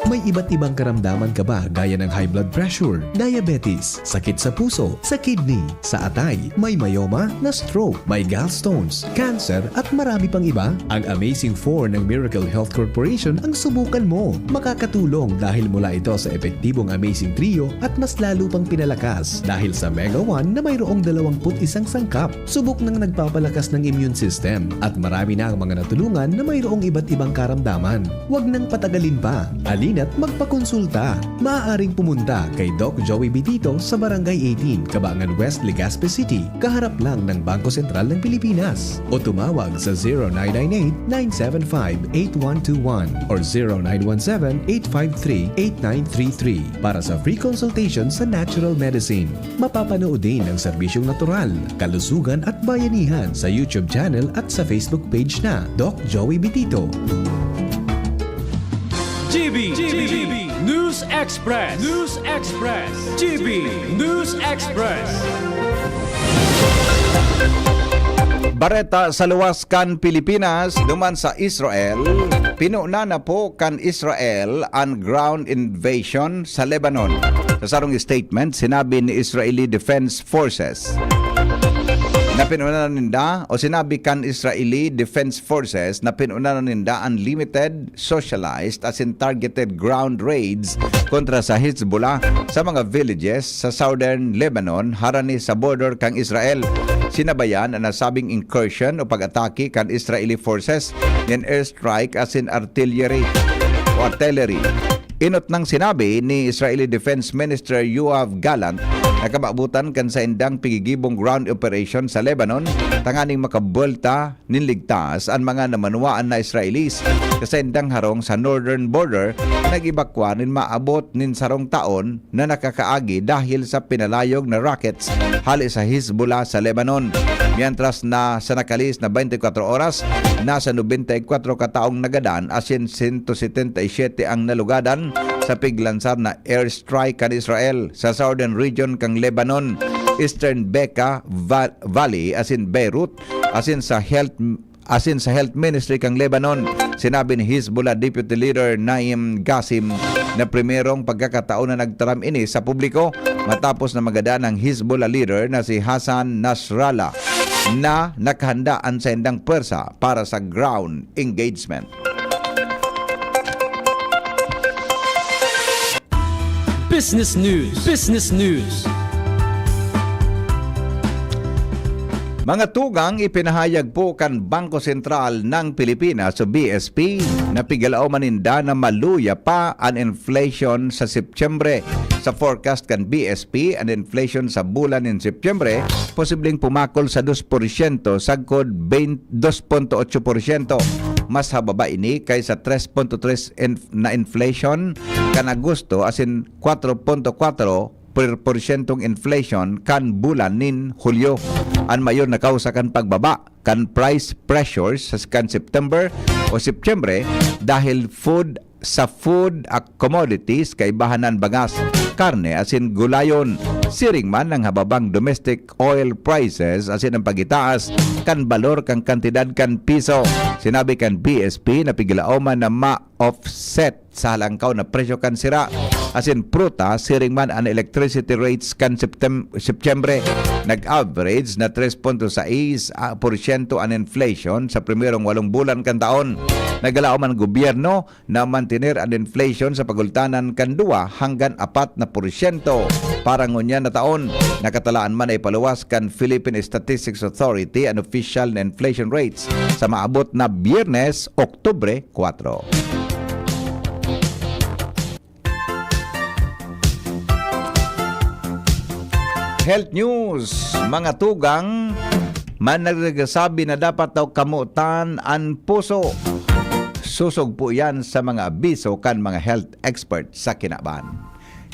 May iba't ibang karamdaman ka ba gaya ng high blood pressure, diabetes, sakit sa puso, sa kidney, sa atay, may myoma, na stroke, may gallstones, cancer at marami pang iba? Ang Amazing 4 ng Miracle Health Corporation ang subukan mo. Makakatulong dahil mula ito sa epektibong Amazing Trio at mas lalo pang pinalakas dahil sa Mega 1 na mayroong 21 sangkap. Subok ng nagpapalakas ng immune system at marami na ang mga natulungan na mayroong iba't ibang karamdaman. Huwag nang patagalin pa. Alina at magpakonsulta. Maaaring pumunta kay Doc Joey Bitito sa Barangay 18, Cabangan West, Legazpi City, kaharap lang ng Bangko Sentral ng Pilipinas. O tumawag sa 0998-975-8121 or 0917-853-8933 para sa free consultation sa natural medicine. Mapapanood din ang serbisyong natural, kalusugan at bayanihan sa YouTube channel at sa Facebook page na Doc Joey Bitito. GB News Express. GB News Express. Bareta sa luwas kan Pilipinas duman sa Israel. Pinuna na po kan Israel ang ground invasion sa Lebanon. Sa sarong statement, sinabi ni Israeli Defense Forces na pinuna na ninda o sinabi kan Israeli Defense Forces na pinuna na ninda unlimited, socialized as in targeted ground raids kontra sa Hezbollah sa mga villages sa southern Lebanon harani sa border kang Israel. Sinabayan ang nasabing incursion o pag-atake kan Israeli Forces ng airstrike as in artillery. Inot nang sinabi ni Israeli Defense Minister Yoav Gallant na kababutan kan sa indang pigigibong ground operation sa Lebanon tanganing makabulta ninligtas ang mga namanuaan na Israelis sa indang harong sa northern border nag-ibakwa nin maabot nin sarong taon na nakakaagi dahil sa pinalayog na rockets hali sa Hezbollah sa Lebanon. Mientras na sa nakalis na 24 oras, nasa 94 kataong nagadan asin 177 ang nalugadan sa piglansar na airstrike kan Israel sa southern region kang Lebanon, Eastern Bekaa Valley asin Beirut, asin sa health ministry kang Lebanon. Sinabi ni Hezbollah Deputy Leader Naim Qasim na primerong pagkakataon na nagtaram ini sa publiko matapos na magadaan ng Hezbollah leader na si Hassan Nasrallah na nakahandaan sa indang pwersa para sa ground engagement. Business News. Mga tugang ipinahayag po kan Bangko Sentral ng Pilipinas o BSP na pigalaw maninda na maluya pa ang inflation sa Setyembre. Sa forecast kan BSP, ang inflation sa bulan ng Setyembre posibleng pumakol sa 2% sagkod 2.8%. Mas hababa ini kaysa 3.3 na inflation kan Agosto asin 4.4% inflation kan bulan nin Hulyo. Ang mayor na kausa kan pagbaba kan price pressures sa kan September o Setyembre dahil food commodities kay bahanan bagas, karne asin gulayon. Siring man ang hababang domestic oil prices asin ang pagitaas kan balor kang kantidad kan piso. Sinabi kan BSP na piglaoman na ma-offset sa halangkaw na presyo kan sira. Asin pruta, siring man ang electricity rates kan Setyembre. Nag-average na 3.6% ang inflation sa primerong 8 bulan kan taon. Nagalao man gobyerno na mantener ang inflation sa pagultanan kan 2 hanggang 4% para ngunya na taon. Nakatalaan man ay paluwas kan Philippine Statistics Authority ang official na inflation rates sa maabot na Biyernes, Oktubre 4. Health news, mga tugang man nagsasabi na dapat daw kamutan ang puso. Susog po yan sa mga abiso kan mga health expert sa Kinaban.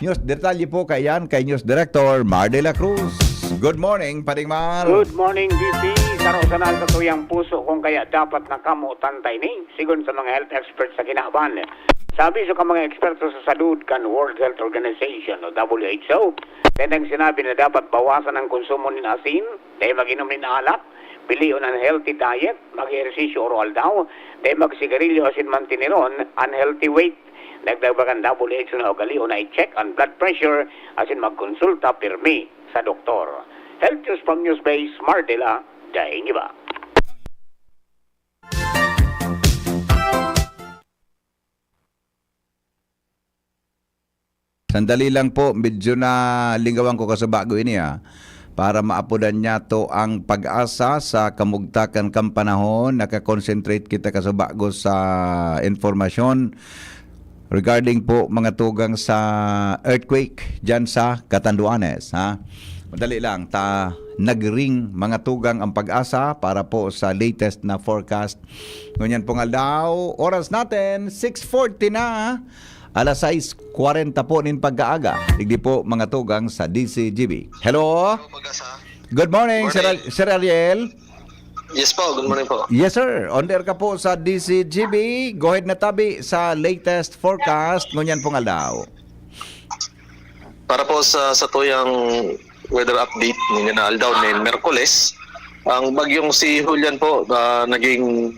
News detalye po kayan kay News Director Mar de la Cruz. Good morning, Paring Mar. Good morning, VP. Karosanal sa tuyang puso kung kaya dapat nakamutan tayo ni sigon sa mga health experts sa Kinaban. Sabi sa mga eksperto sa salud kan World Health Organization o WHO, ang sinabi na dapat bawasan ang konsumo ng asin, dahil mag-inom ng alak, piliun ang healthy diet, mag-ehersisyo oral daw, dahil magsigarilyo asin mantineron, unhealthy weight. Nagdagbagan WHO na ugalion na i-check ang blood pressure asin magkonsulta pirmi sa doktor. Health news from Newsbase, Mardela, dahil iba. Sandali lang po, medyo na lingawan ko kasabago ini para maapudan niya to ang pag-asa sa kamugtakan kang panahon. Nakakonsentrate kita kasabago sa informasyon. regarding po mga tugang sa earthquake dyan sa Catanduanes. Ha? Madali lang, nagring mga tugang ang Pag-asa para po sa latest na forecast. Ngunyan pong aldaw, oras natin, 6:40 na. Alas 6:40 po nin pag-aaga. Digdi po mga tugang sa DCGB. Hello? Good morning, Sir Ariel. Yes po, good morning po. Yes sir, on air ka po sa DCGB. Go ahead na tabi sa latest forecast ngunyan pong aldaw. Para po sa tuyang weather update ninyo na aldaw ni Merkules, ang bagyong si Julian po naging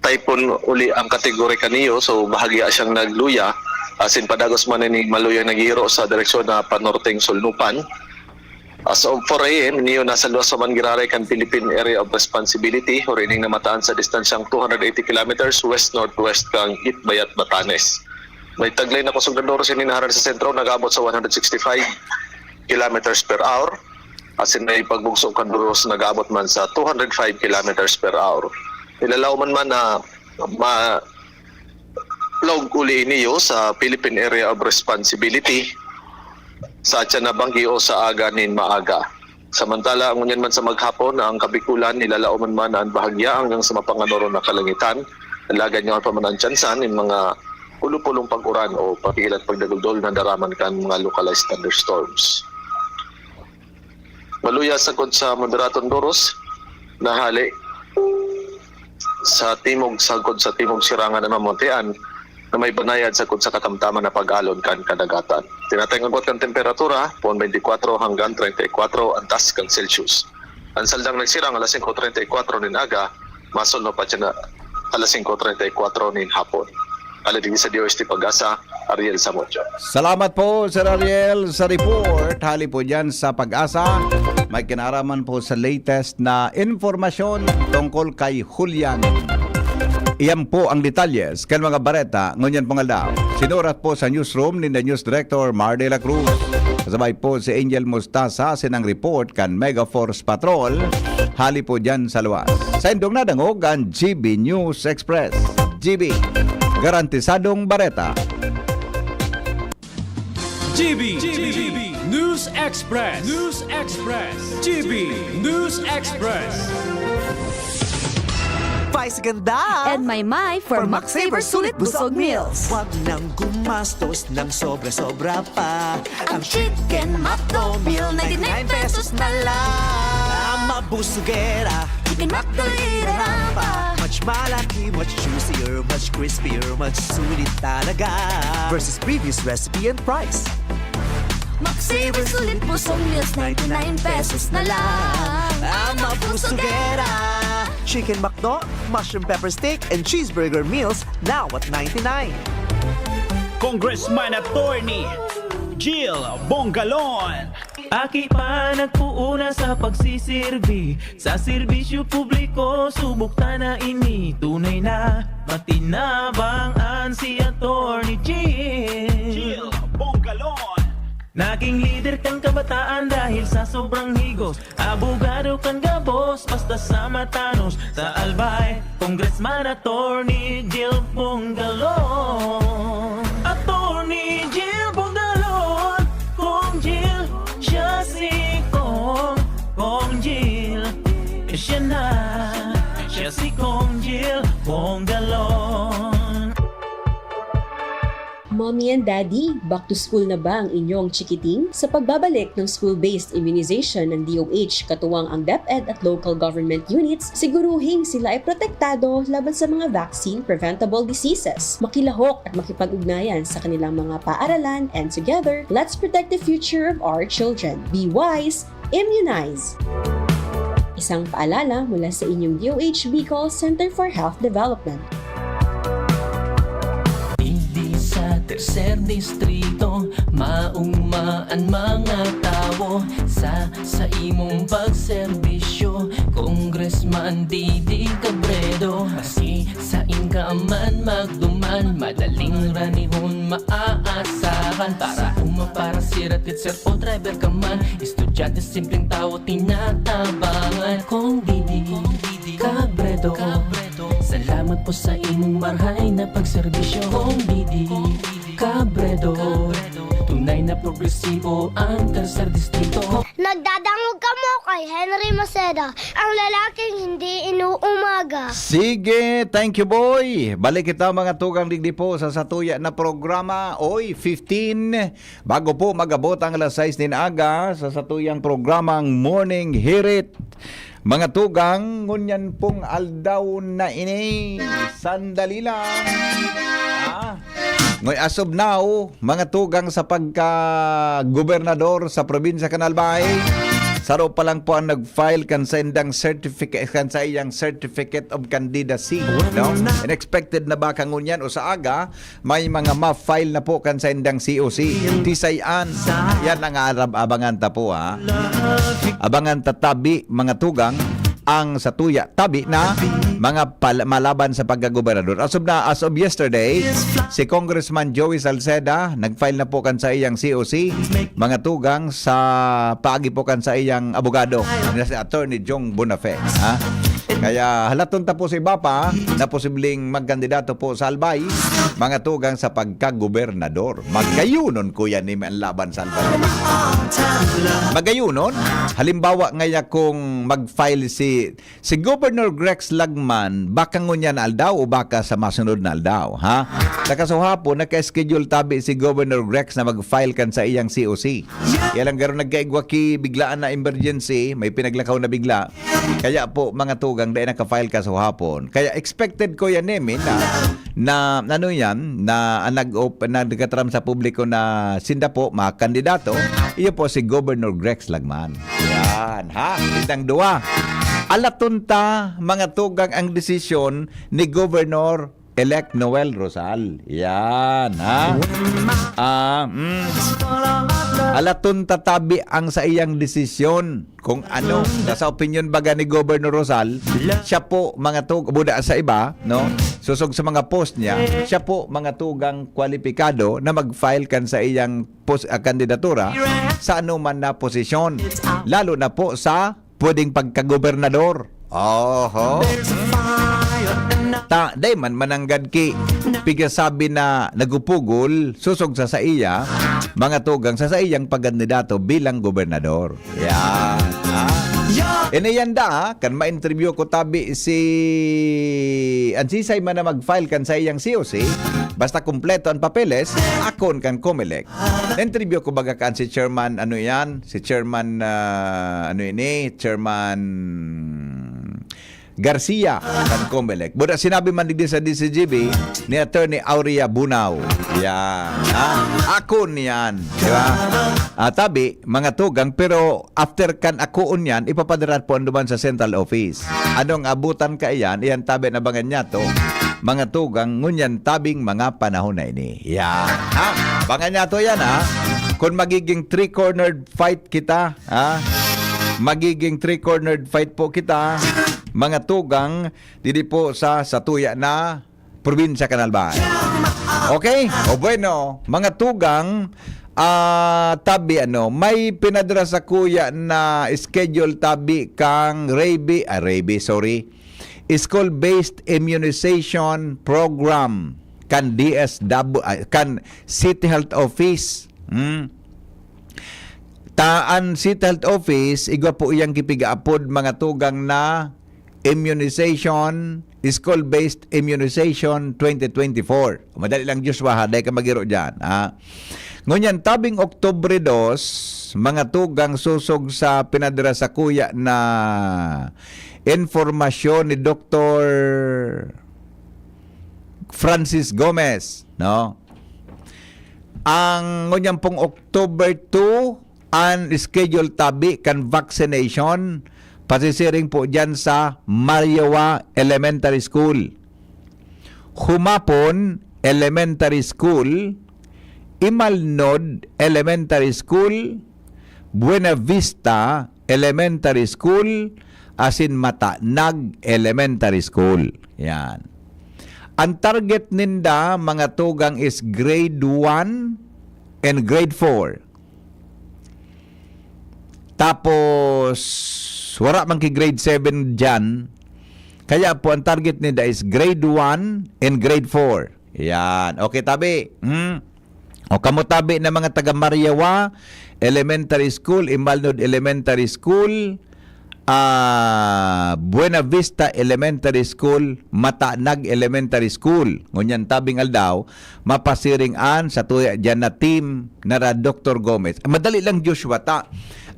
typhoon uli ang kategori kaniyo, so bahagya siyang nagluya asin padagos man ni maluyang naghihiro sa direksyon na panorteng Sulnupan. As of 4 a.m., niyo nasa luwas sa Mangiraray kan Philippine Area of Responsibility o rining namataan sa distansyang 280 kilometers west-northwest kang Itbayat, Batanes. May taglay na kusog-dandoros ininaharan sa sentro nag-abot sa 165 kilometers per hour. Asin may pagbugso kan duros nag-abot man sa 205 kilometers per hour. Ilalaw man na log uli niyo sa Philippine Area of Responsibility sa tiyan na banggi o sa aga nin maaga. Samantala, ang unyan man sa maghapon, ang Kabikulan nilalao man ang bahagya hanggang sa mapanganoro na kalangitan. Nalagan nyo pa man ang tiyansan ng mga pulupulong pag-uran o papilat pagdaguldol na daraman kan mga localized thunderstorms. Maluya sagod sa moderaton doros, nahali sa timog sagod sa timog sirangan ng Mamontean na may banayad sa sa katamtaman na pag-alon kan kadagatan. Tinatayang kan temperatura, 24 hanggang 34 antas kan Celsius. Ang saldang nagsirang alas 5:34 nin aga, masol no pa siya na alas 5:34 nin hapon. Aladigin sa DOST Pag-asa, Ariel Samocho. Salamat po, Sir Ariel, sa report. Hali po dyan sa Pag-asa. May kinaraman po sa latest na informasyon tungkol kay Julian. Iyan po ang detalles kan mga bareta ngunyan pong aldaw. Sinurat po sa newsroom ni the News Director Mar de la Cruz. Kasabay po si Angel Mustasa sinang report kan Mega Force Patrol. Hali po dyan sa luwas. Sa indong nadangog ang GB News Express. GB, garantisadong bareta. GB News Express. GB News Express. Spice ganda! And my for Max-Saver Sulit Busog Meals. Huwag nang gumastos ng sobra-sobra pa. Ang Chicken McDo Meal, 99 pesos na lang. Mabusugera, Chicken McDo pa. Much malaki, much juicier, much crispier, much sulit talaga. Versus previous recipe and price. Max-Saver Sulit Busog Meals, 99 pesos na lang. Mabusugera. Chicken McDo, mushroom pepper steak, and cheeseburger meals now at 99. Congressman Attorney Jill Bongalon. Aki pa nagpuuna sa pagsisirbi sa serbisyo publiko, subok na ini. Tunay na matinabangan si Attorney Jill Bongalon. Naging leader kang kabataan dahil sa sobrang higos. Abogado kang gabos, basta sa matanos. Sa Albay, Congressman Attorney Jill Bongalon. Attorney Jill Bongalon. Kong Jill, siya si Kong Jill. Siya na, siya si Kong Jill Bongalon. Mommy and Daddy, back to school na ba ang inyong chikiting? Sa pagbabalik ng school-based immunization ng DOH, katuwang ang DepEd at local government units, siguruhing sila ay protektado laban sa mga vaccine-preventable diseases. Makilahok at makipag-ugnayan sa kanilang mga paaralan, and together, let's protect the future of our children. Be wise, immunize! Isang paalala mula sa inyong DOH Bicol Center for Health Development. Tercer distrito, maugmaan mga tao sa imong pagserbisyo. Congressman Didi Cabredo, asi sa inkaman magduman, madaling ranihon maaasahan. Para umapara sirat sir o driver ka man, estudyante simpleng tao tinatabangan. Kung Didi Cabredo, sa Salamat po sa imong marhay na pagserbisyo. Kong Didi Cabredo, tunay na progresibo ang tercer distrito. Nagdadangog ka mo kay Henry Maceda, ang lalaking hindi inuumaga. Sige, thank you boy. Balik kita mga tugang digdi po sa satuya na programa. Oy, 15. Bago po magabot ang alas 6 din aga sa satuyang programang Morning Hirit. Mga tugang, ngunyan pong aldaw na ini. Sandali lang. Ngoy as of now, mga tugang sa pagka-gobernador sa probinsya Canalbay, saro pa lang po ang nag-file kan sa indang certificate, kan sa iyang certificate of candidacy, no? Unexpected na ba kangunyan o sa aga, may mga ma-file na po kan sa indang COC. Tisayan, yan ang abangan ta po, ha? Abangan ta tabi, mga tugang, ang satuya tabi na mga malaban sa pagkagobernador. As of yesterday, si Congressman Joey Salceda nag-file na po kan sa iyang COC, mga tugang sa paagi po kan sa iyang abogado, si Attorney Jong Bonafe. Ha? Kaya halaton ta po si Bapa na posibleng magkandidato po sa Albay, mga tugang sa pagkagobernador. Magayunon kuya ni ang laban sa Albay. Magayunon, halimbawa ngaya kung mag-file si Governor Grex Lagman, baka ngunyan aldaw o baka sa masunod na aldaw, ha? Nakasuhapo, naka-schedule tabi si Governor Grex na mag-file kan sa iyang COC. Yalang garo nagkaigwa ki biglaan na emergency, may pinaglakaw na bigla. Kaya po mga tugang dahil naka-file ka sa hapon. Kaya expected ko yan na ano yan, na nagkatram sa publiko na sinda po, mga kandidato, iyo po si Governor Grex Lagman. Yan, ha? Itang dua. Alatunta, mga tugang, ang desisyon ni Governor-elect Noel Rosal. Yan, ha? Alatun tatabi ang sa iyang desisyon kung ano. Sa opinion baga ni Governor Rosal, siya po mga buda sa iba, no? Susog sa mga post niya, siya po mga tugang kwalipikado na mag-file kan sa iyang kandidatura sa anuman na posisyon. Lalo na po sa pwedeng pagkagobernador. Oho. Day man mananggad ki pigasabi na nagupugol susog sa iya mga tugang sa iyang pagkandidato bilang gobernador. Yan. Iniyanda kan ma-interview ko tabi si Ansisay man na mag-file kan sa iyang COC, basta kumpleto ang papeles, akon kan Comelec. Na-interview ko baga kan si Chairman Chairman Garcia kan Comelec. Buda sinabi man digdi sa DCGB ni Attorney Aurea Bunao. Yan. Akon yan. Diba? Tabi, mga tugang, pero after kan akoon yan, ipapadarat po anduman sa central office. Anong abutan ka iyan tabi na bangan niya to. Mga tugang, ngunyan tabing mga panahon na ini. Yan. Bangan niya to yan, ha? Kung magiging three-cornered fight kita, ha? Magiging three-cornered fight po kita, mga tugang, didi po sa satuya na probinsya Canalbay. Okay? O bueno, mga tugang, tabi may pinadra sa kuya na schedule tabi kang school-based immunization program kan kan City Health Office. Taan City Health Office, igwa po iyang kipigaapod mga tugang na immunization, school-based immunization 2024. Madali lang Joshua, haday ka magiro dyan. Ngunyan, tabing Oktubre 2, mga tugang susog sa pinadira sa kuya na informasyon ni Dr. Francis Gomez, no? Ang ngunyan pong October 2, ang schedule tabi kan vaccination pasisiring po dyan sa Maryawa Elementary School, Humapon Elementary School, Imalnod Elementary School, Buena Vista Elementary School, asin Matanag Elementary School. Yan. Ang target ninda mga tugang is grade 1 and grade 4. Tapos wala man ki grade 7 dyan, Kaya po ang target nila is grade 1 and grade 4. Yan. Okay, tabi. O kamo tabi na mga taga Mariawa Elementary School, Imalnod Elementary School, Buena Vista Elementary School, Matanag Elementary School. Ngunyan tabing aldaw, mapasiringan sa tuya dyan na team na Dr. Gomez. Madali lang, Joshua, ta.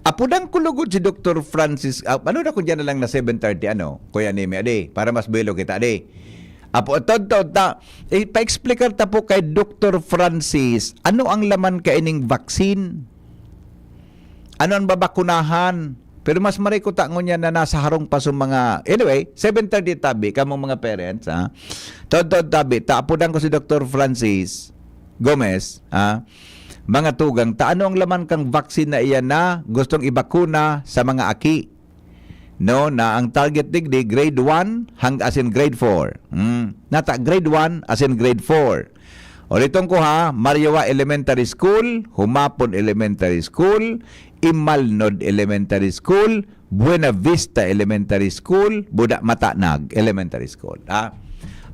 Apudang kulugod si Dr. Francis, ano na kung dyan na lang na 7:30, Kuya Nemi, ade, para mas bilo kita, ade. Apo, pa-explicar ta po kay Dr. Francis, ano ang laman kaining vaccine? Ano ang babakunahan? Pero mas mariko ta ngunya na nasa harong pa sa mga... Anyway, 7:30 tabi, kamong mga parents, tabi, taapudang ko si Dr. Francis Gomez, mga tugang, ano ang laman kang vaccine na iyan na gustong ibakuna sa mga aki? No, na ang target digdi grade 1 as in grade 4. Nata grade 1 as in grade 4. Ulitin ko Mariawa Elementary School, Humapon Elementary School, Imalnod Elementary School, Buena Vista Elementary School, Buda Matanag Elementary School.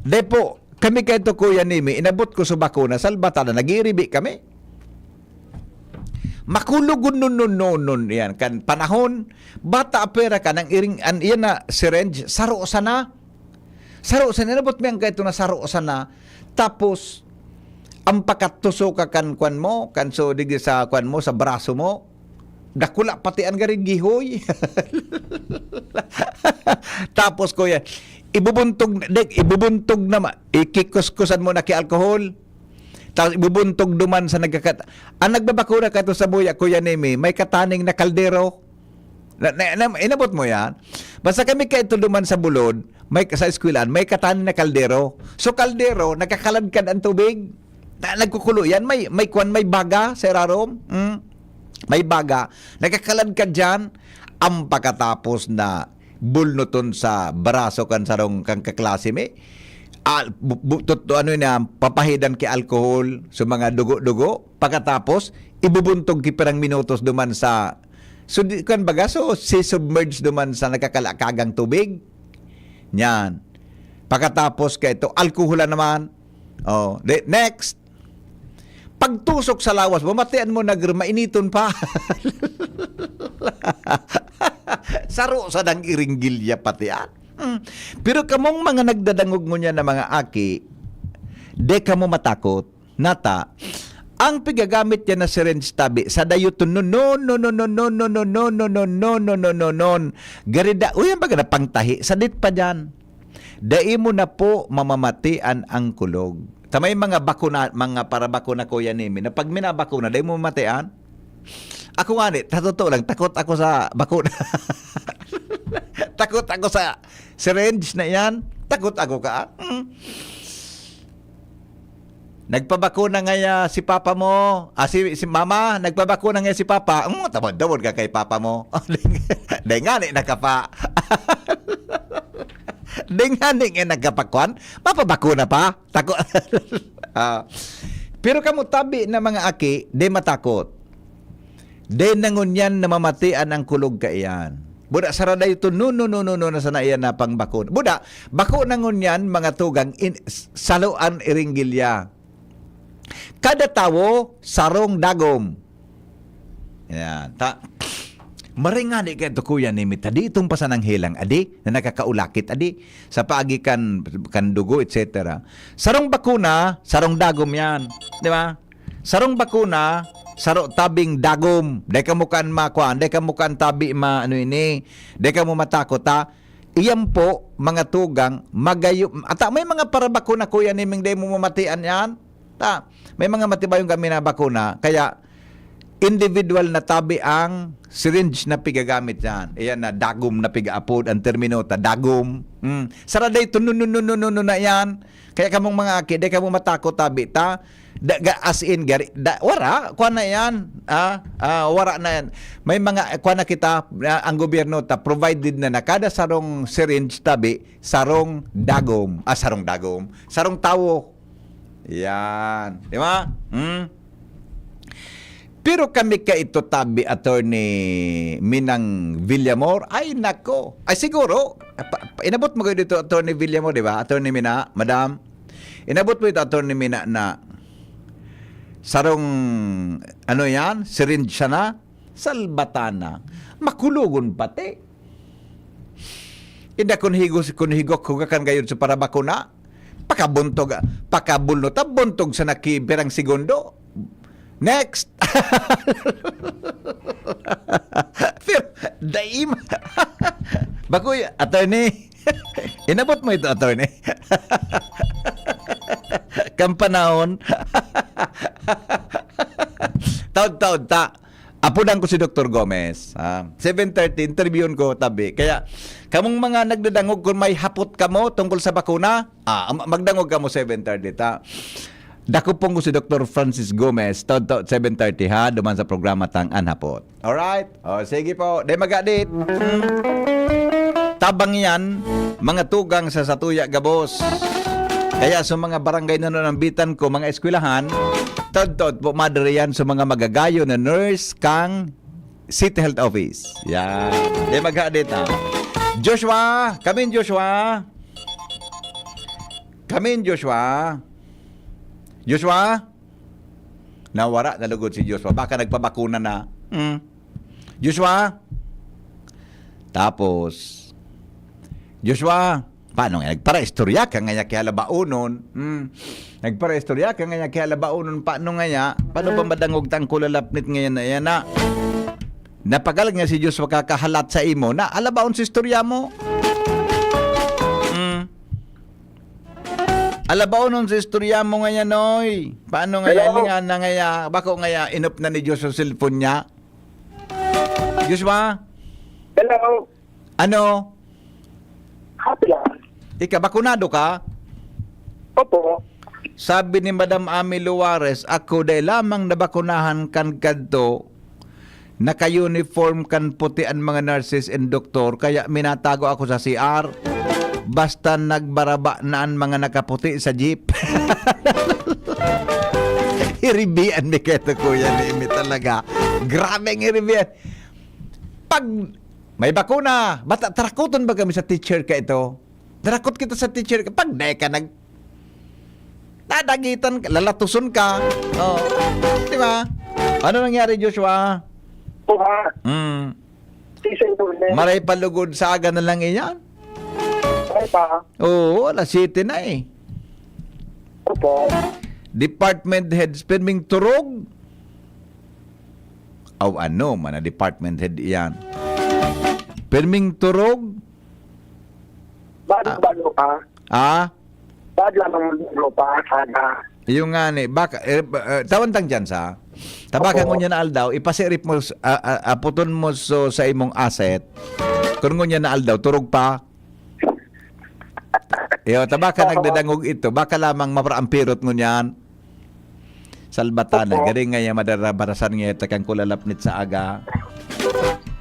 Depo, kami kay to Kuya Nimi, inabot ko sa bakuna, salbata na nag-iiribi kami. Makulugon nun yan kan panahon bata pera ka nang iring yan na syringe saro sana nabot mi ang kayto na saro sana tapos ang pakatuso ka kan kwan mo kan so digdi sa kwan mo sa braso mo dakula pati ang garing gihoy tapos kuya ibubuntog na ikikuskusan mo na ki alcohol. Tapos ibubuntog duman sa nagkakat. Ang nagbabakuna ka to sa buya, Kuya Nemi, may kataning na kaldero. Inabot mo yan. Basta kami kayo duman sa bulod, sa eskwilan, may kataning na kaldero. So kaldero, nagkakaladkad ang tubig. Nagkukulo yan. May baga, Sir Arom. May baga. Nagkakaladkad dyan. Ang pagkatapos na bulnuton sa baraso kan sarong kang kaklase me. Papahidan ki alcohol sa mga dugo-dugo pagkatapos ibubuntog ki perang minutos duman sa si submerge duman sa nakakalakagang tubig yan pagkatapos kay ito alcohol naman next pagtusok sa lawas mamatian mo mainiton pa saro sa dang iringgilya pati Pero kamong mga nagdadangog mo niya na mga aki, de kamo matakot, nata, ang pigagamit niya na syringe tabi, sa dayuton garida, uyan baga na pangtahi, sadit pa dyan. Dai mo na po mamamatian ang kulog. Tamay mga bakuna, mga para bakuna Kuya Nemi, na pag minabakuna, dai mo mamatian. Ako nga totoo lang, takot ako sa bakuna. Takot ako sa syringe na yan. Takot ako ka. Nagpabakuna nga si papa mo. Si mama, nagpabakuna nga si papa. Tamad-damod ka kay papa mo. Dengani nakapa. Dengani nga nagkapakwan. Papabakuna pa. Takot. Pero kamo tabi na mga aki, de matakot. De nangunyan na mamatian ang kulog ka iyan. Buda sarada ito no na sana iyan na pang bakuna. Buda bako nangon yan mga tugang saluan iringgilya. Kada tawo sarong dagom. Yan maringani kay to Kuya Nemi tadi itong pasanang hilang adi na nakakaulakit adi sa paagi kan dugo etc. Sarong bakuna, sarong dagom yan, di ba? Sarong bakuna saro tabing dagom, de ka mukan makuan, de ka mukan tabi de ka mo matakot Iyan po mga tugang magayo. Ata may mga para bakuna Kuya Nemi de mo mamatian yan. May mga matibayong kami na bakuna kaya individual na tabi ang syringe na pigagamit yan. Iyan na dagom na pigaapod ang termino dagom. Saraday to na yan. Kaya kamong mga aki, de ka mo matakot tabi as in wara kuan na yan wara na yan may mga kuan na kita ang gobyerno provided na kada sarong syringe tabi sarong dagom sarong tawo yan di ba pero Pero kami ka ito tabi, Attorney Minang Villamor, ay nako. Ay siguro, inabot mo kayo dito, Attorney Villamor, di ba? Attorney Mina, Madam. Inabot mo ito, Attorney Mina, na sarong, ano yan, syringe siya na, salbatana, makulugon pati. Ina kunhigok hugakan gayon sa para bakuna, pakabulno, tabuntog sa nakibirang segundo. Next! Pero, daim. Bakoy, Attorney. Inabot mo ito, Attorney. Kampanahon. Taod-taod ta. Apunan ko si Dr. Gomez. 7:30, interviewin ko tabi. Kaya, kamong mga nagdadangog kung may hapot ka mo tungkol sa bakuna, magdangog ka mo 7:30 ta. Dako pong ko si Dr. Francis Gomez, taod-taod 7:30 ha, duman sa programa Tang Anhapot. Alright? O, sige po. Day magadit. Tabang yan, mga tugang sa Satuya Gabos. Kaya sa mga barangay na nanambitan ko, mga eskwelahan, taod-taod po madre yan sa mga magagayo na nurse kang City Health Office. Yan. Day magadit ha. Joshua! Come in, Joshua! Come in, Joshua! Joshua? Nawara, nalugod si Joshua. Baka nagpabakuna na. Joshua? Tapos, Joshua, paano nga? Nagpara-istorya ka nga niya kaya labaunon. Nagpara-istorya ka nga niya kaya labaunon. Paano nga niya? Paano ba madangog tang kulalapnit ngayon na yan na? Napagalag nga si Joshua kakahalat sa imo na alabaon si istorya mo. Alabaw nun sa istorya mo ngayon, oy. Paano ngayon? Nga na ngayon? Bako ngayon, inop na ni Diyos sa cellphone niya? Joshua? Hello? Ano? Happy lang. Ika, bakunado ka? Opo. Sabi ni Madam Ami Luares, ako dahil lamang nabakunahan kan kadto, naka-uniform kan puti ang mga nurses and doktor, kaya minatago ako sa CR. Basta nagbaraba na ang mga nakaputi sa jeep. Iribian ni Keto Kuya ni Imi talaga. Grabe ang iribian. Pag may bakuna, tarakuton ba kami sa teacher ka ito? Tarakot kita sa teacher ka. Pag di ka nadagitan ka, lalatuson ka. Oh. Di ba? Ano nangyari, Joshua? Maray palugod sa aga na lang iyan. Oo, alas 7 na eh. Opo. Department head spending turog. Ano man na department head iyan. Perming turog. Bago pa. Bago lang pa. Sana. Yung nga ni, baka, tawantang dyan sa, tabakan ko niya na aldaw, ipasirip mo, aputon mo sa imong asset, kung niya na aldaw, turog pa. Iyo, tabaka nagdadangog ito, baka lamang maparampirot mo niyan. Salbatana, garing nga yung madarabarasan nga ito kang kulalapnit sa aga.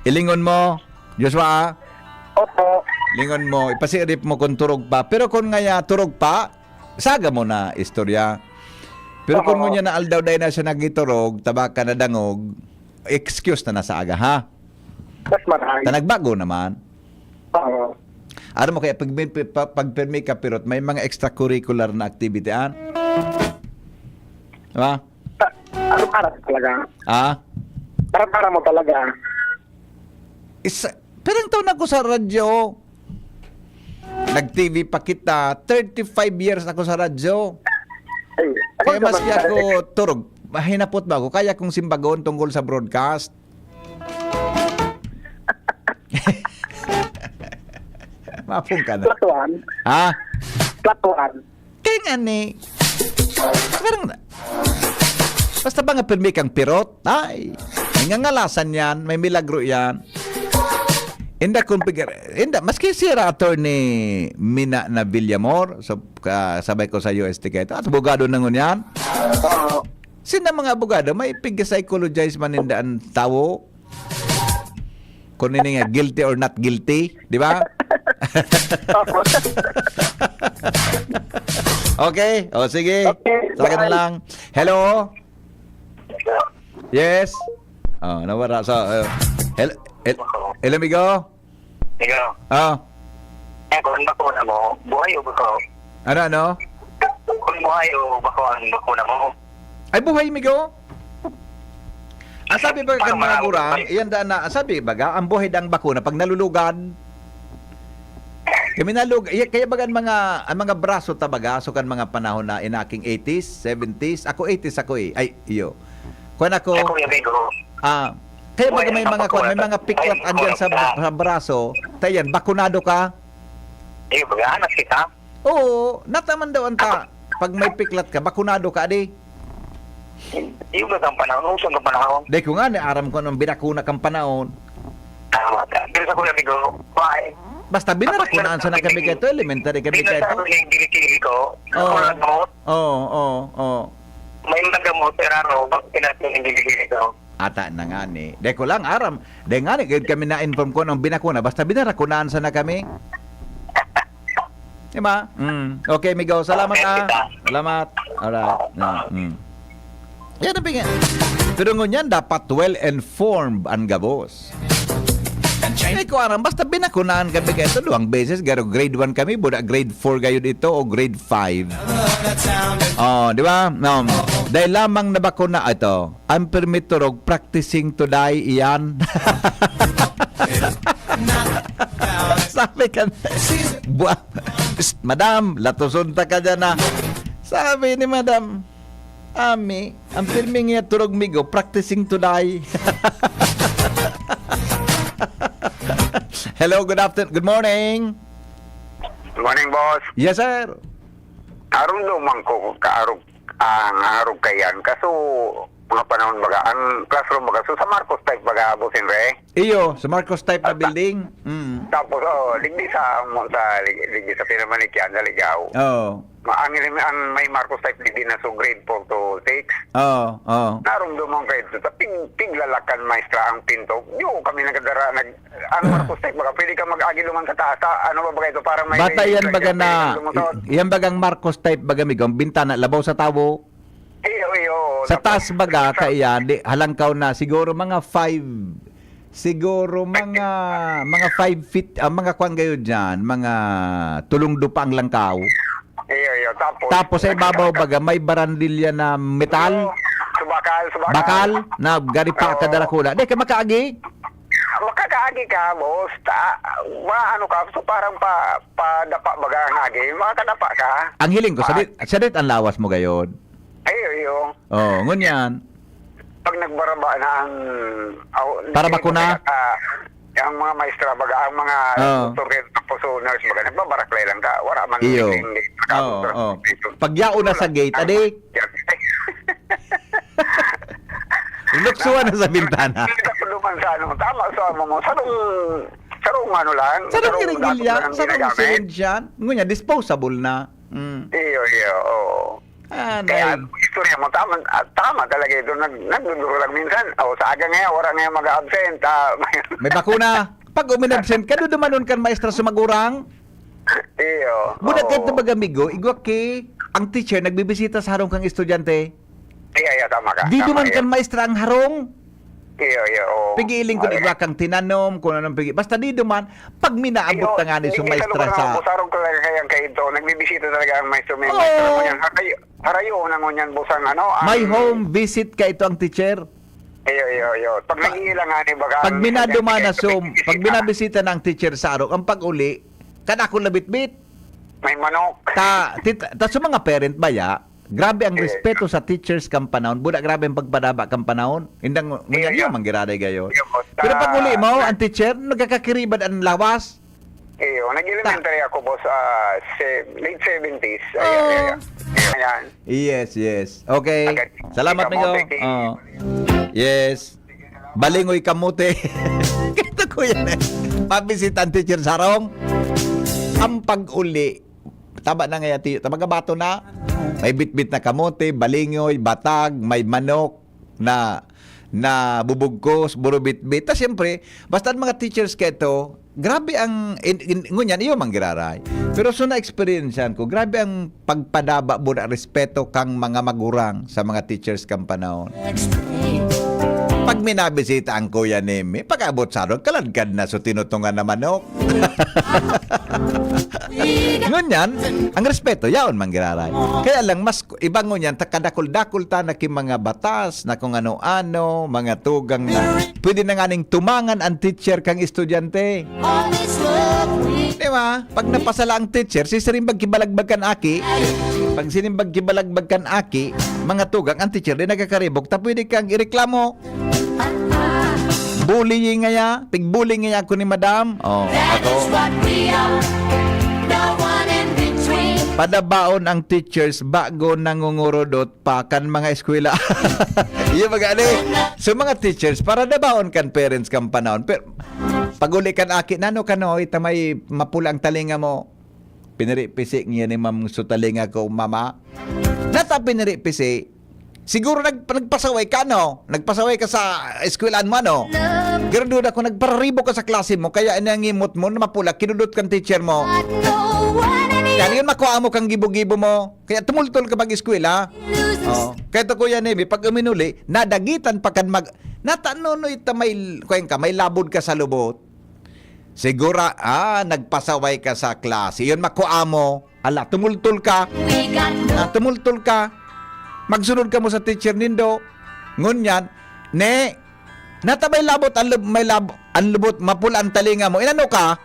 Ilingon mo, Joshua. Opo. Lingon mo, ipasirip mo kung turog pa. Pero kung nga turog pa, saga mo na istorya. Pero kung nga na aldaw dahil na siya nagiturog, tabaka na dangog, excuse na nasa aga, ha? Mas marami. Tanagbago naman. Oo. Ano mo kaya pag-permit ka pirot, may mga extracurricular na activity, an? Diba? Para talaga. Para mo talaga. Pero ang taon ako sa radyo. Nag-TV pa kita. 35 years ako sa radyo. Kaya maski ako turog. Hinapot ba ako? Kaya kong simbagon tungkol sa broadcast. Mapong ka na. Platuan. Platuan. Kaya nga ni. Parang basta ba nga permi kang pirot? Ay, may ngangalasan yan. May milagro yan. Maski si Attorney Mina na Villamor, so, sabay ko sa UST kayo. At abogado na ngun yan. Sina mga abogado, may pig-psychologize man in ang tao. Kung nga guilty or not guilty. Di ba? Okay. O, sige. Talaga na lang. Hello? Yes. Oh, nawara sa hello amigo. Ikaw, kung bakuna mo, buhay o bako? Ano? Kung buhay o bako ang bakuna mo? Ay buhay amigo. Sabi ba kan mga gurang, iyan daan na, sabi baga, ang buhay dang bakuna pag nalulugan. Kami kaya bagan ang mga braso tabaga, so kan mga panahon na inaking 80s, 70s, ako 80s ako eh. Ay, iyo. Kuan ako. Kaya baga may mga piklat andyan sa braso, tayan, bakunado ka? Eh, baga, anak kita? Oo, nataman daw anta. Pag may piklat ka, bakunado ka, di? Iyo ba kang panahon? Usang kang panahon? Di ko nga, aram ko nung binakuna kang panahon. Tama ka. Pero sa kuya, amigo, why? Basta binakunaan sa kami kayo, elementary kami kayo. Dito sa yung gilikili ko, may magamot, pero bakit pinatong yung gilikili ko? Ata na nga ni. De ko lang, aram. De nga ni, kami na-inform ko ng binakuna. Basta binarakunaan sa na kami. Diba? Okay, amigo. Salamat Salamat. Alright. Yan ang pingin. Pero ngunyan, dapat well-informed ang gabos. Ay ko aram, basta binakunaan kami kayo ito 2 beses, garo grade 1 kami, buda grade 4 kayo dito o grade 5. Di ba? Dahil lamang nabakuna ito, ang permiturog practicing to die iyan. Sabi ka Madam, latusunta ka dyan na. Sabi ni Madam, Ami, ang filming niya turog migo, practicing to die. Hello, good afternoon, good morning. Good morning, boss. Yes, sir. Aron lumang ko kaarog ang arog kayan. Kaso, mga panahon baga, ang classroom baga, so sa Marcos type baga, bosin re? Iyo, sa Marcos type na building. Tapos, ligdi sa pinamanikyan, sa ligaw. Ang may Marcos type ligdi na so grade 4 to 6. Narumdumang kayo ito. Piglalakan maestra ang pinto. Yung kami nagadara, ang Marcos type baga, pwede ka mag-agi lumang sa taas. Ano ba baga ito? Parang may... Bata yan baga na, yan bagang Marcos type baga migong, bintana, labaw sa tawo. Iyo. Sa taas baga, kaya, halangkaw na, siguro mga 5 feet, mga kwan gayo dyan, mga tulong dupang langkaw. Iyo. Tapos ay babaw baga, may barandilya na metal. Bakal, na garipa ka darakula. Di ka makaagi? Makakaagi ka, boss. Ano ka, so parang padapa baga ang agi. Makakadapa ka. Ang hiling ko, sadit ang lawas mo gayon. Iyo. Ngunyan. Pag nagbaraba na ang... para bakuna? Ang mga maestra baga, ang mga nurse baga, nagbabaraklay lang ka. Wala man. Iyo. Pag yao na sa gate, adik. Luksuan na sa bintana. Tama sa mo. Sarong ano lang. Sarong kirigilya. Sarong silensyan. Ngunya, disposable na. Iyo. Kaya, istorya mo, tama talaga ito. Nagduduro lang minsan. Sa aga ngayon, wala ngayon mag-absent. May bakuna. Pag umin-absent ka, dumanon kan maestra sumagurang. Iyo. Budak ito baga, amigo, igwak ang teacher nagbibisita sa harong kang estudyante. Iya, tama ka. Di duman kan maestra ang harong. Iyo. Pigiling ko igwak kang tinanom, kung anong pigi. Basta di duman, pag minaabot na nga ni maestra sa... Sarong talaga kayang kayo ito. Nagbibisita talaga ang maestro. May maestro mo yan. Harayo na mo yan, busang ano. May home visit ka ito ang teacher. Iyo. Pag nag-iilang nga ni baga... Pag minaduma na pag binabisita ng teacher sa arok, ang pag-uli, kanakon na bitbit. May manok. Ta sa mga parent ba ya, grabe ang respeto sa teachers kang panahon. Buda grabe ang pagpadaba kang panahon. Indang ngunyan manggiraday gayon. Pero pag uli mo, ang teacher, nagkakakiribad ang lawas. Iyo, nag-elementary ako, boss, late 70s. Ayan. Yes. Okay. Salamat, amigo. Yes. Balingoy kamote. Kito ko yan eh. Pabisit ang teacher sarong. Ang pag-uli, taba na nga yati, tabaga bato na, may bitbit na kamote, balingoy, batag, may manok na bubugkos, buro bitbit. Ta siyempre, basta mga teachers keto, grabe ang ngunyan iyo manggiraray. Pero so na-experiencean ko, grabe ang pagpadaba mo na respeto kang mga magurang sa mga teachers kang panahon. Pag minabisita ang Kuya Nemi, pag-abot sa ron, kaladkad na so tinutungan na manok. Ngunyan, ang respeto, yaon manggiraray. Kaya lang, mas ibang ngunyan, takadakul-dakul ta na mga batas, na kung ano-ano, mga tugang na. Pwede na nga ning tumangan ang teacher kang estudyante. Di ba? Pag napasala ang teacher, sisirimbag kibalagbag kan aki. Pag sinimbag kibalagbag kan aki, mga tugang, ang teacher din nagkakaribok, ta pwede kang ireklamo. Bullying nga pig-bullying nga ako ni madam. Oh, ako. Padabaon ang teachers bago nangungurudot pa kan mga eskwela. Yung mga so mga teachers, para dabaon kan parents kan panahon. Pero paguli kan aki, nano ka no, itamay mapulang talinga mo. Piniripisi niya ni ma'am so talinga ko, mama. Nata piniripisi, siguro nagpasaway ka, no? Nagpasaway ka sa eskwelaan mo, no? Graduate ako, nagpararibo ka sa klase mo, kaya inangimot mo na mapula, kinudot kang teacher mo. Kaya yun, makuha mo kang gibo-gibo mo. Kaya tumultol ka mag-eskwela. Oh. Kaya ito, Kuya Nemi, pag uminuli, nadagitan pa kan natanonoy ta may labod ka sa lubot. Siguro, nagpasaway ka sa klase. Yun, makuha mo. Ala, tumultol ka. Tumultol ka. Magsunod ka mo sa teacher nindo. Ngunyan, natabay labot ang lubot, mapula ang talinga mo. Inano ka?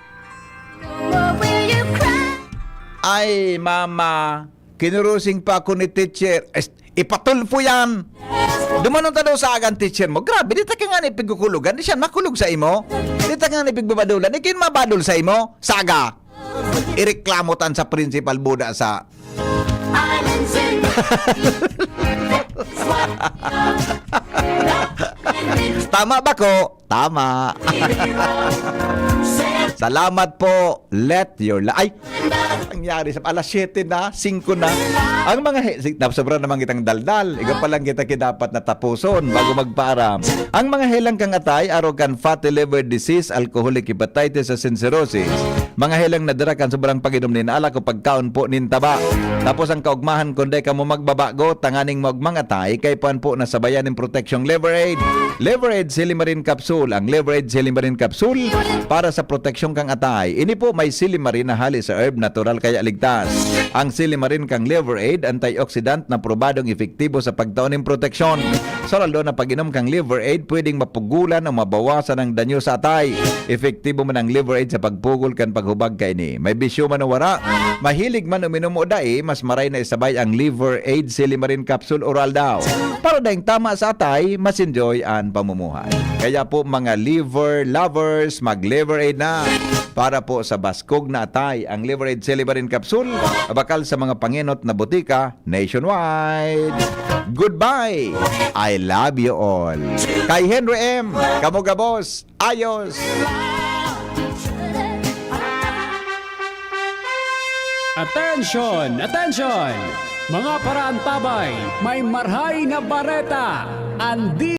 Ay, mama, kinurusing pa ako ni teacher. Ipatulfo yan. Dumanong ta daw sa agang teacher mo. Grabe, di ta ka nga nipigkukulugan. Di siya makulog sa imo. Di ta ka nga nipigbabadulan. Di kayo mabadul sa imo. Saga. Ireklamotan sa principal buda sa... Tama ba ko? Tama. Salamat po. Let your life. Ay, nangyari sa alas 7 na, 5 na. Ang mga sobra naman kitang daldal. Ikaw pa lang kita dapat natapuson bago magparam. Ang mga helang kang atay, arogan fatty liver disease, alcoholic hepatitis, and cirrhosis. Mga helang nadira kan sobrang pag-inom nin ala ko pagkaon po nin taba. Tapos ang kaugmahan kundi ka mo magbabago, tanganing mo mga atay, kay puan po na sabayan ng protection liver aid. Liver aid silimarin capsule. Ang liver aid silimarin capsule para sa proteksyon kang atay. Ini po may silimarin na hali sa herb, natural kaya ligtas. Ang silimarin kang liver aid, antioxidant na probadong efektibo sa pagtaon ng proteksyon. So lalo na pag-inom kang liver aid, pwedeng mapugulan o mabawasan ang danyo sa atay. Efektibo man ang liver aid sa pagpugol kan paghubag ka ini. May bisyo man o wara, mahilig man uminom o dai, mas maray na isabay ang liver aid silimarin capsule oral daw. Para dahing tama sa atay, mas enjoy ang pamumuhay. Kaya po mga liver lovers, mag-liver aid na. Para po sa baskog na atay, ang liver aid silimarin capsule, abakal sa mga panginot na butika nationwide. Goodbye! I love you all. Kay Henry M. Kamugabos, ayos! Attention! Attention! Mga paraantabay, may marhay na bareta. Andi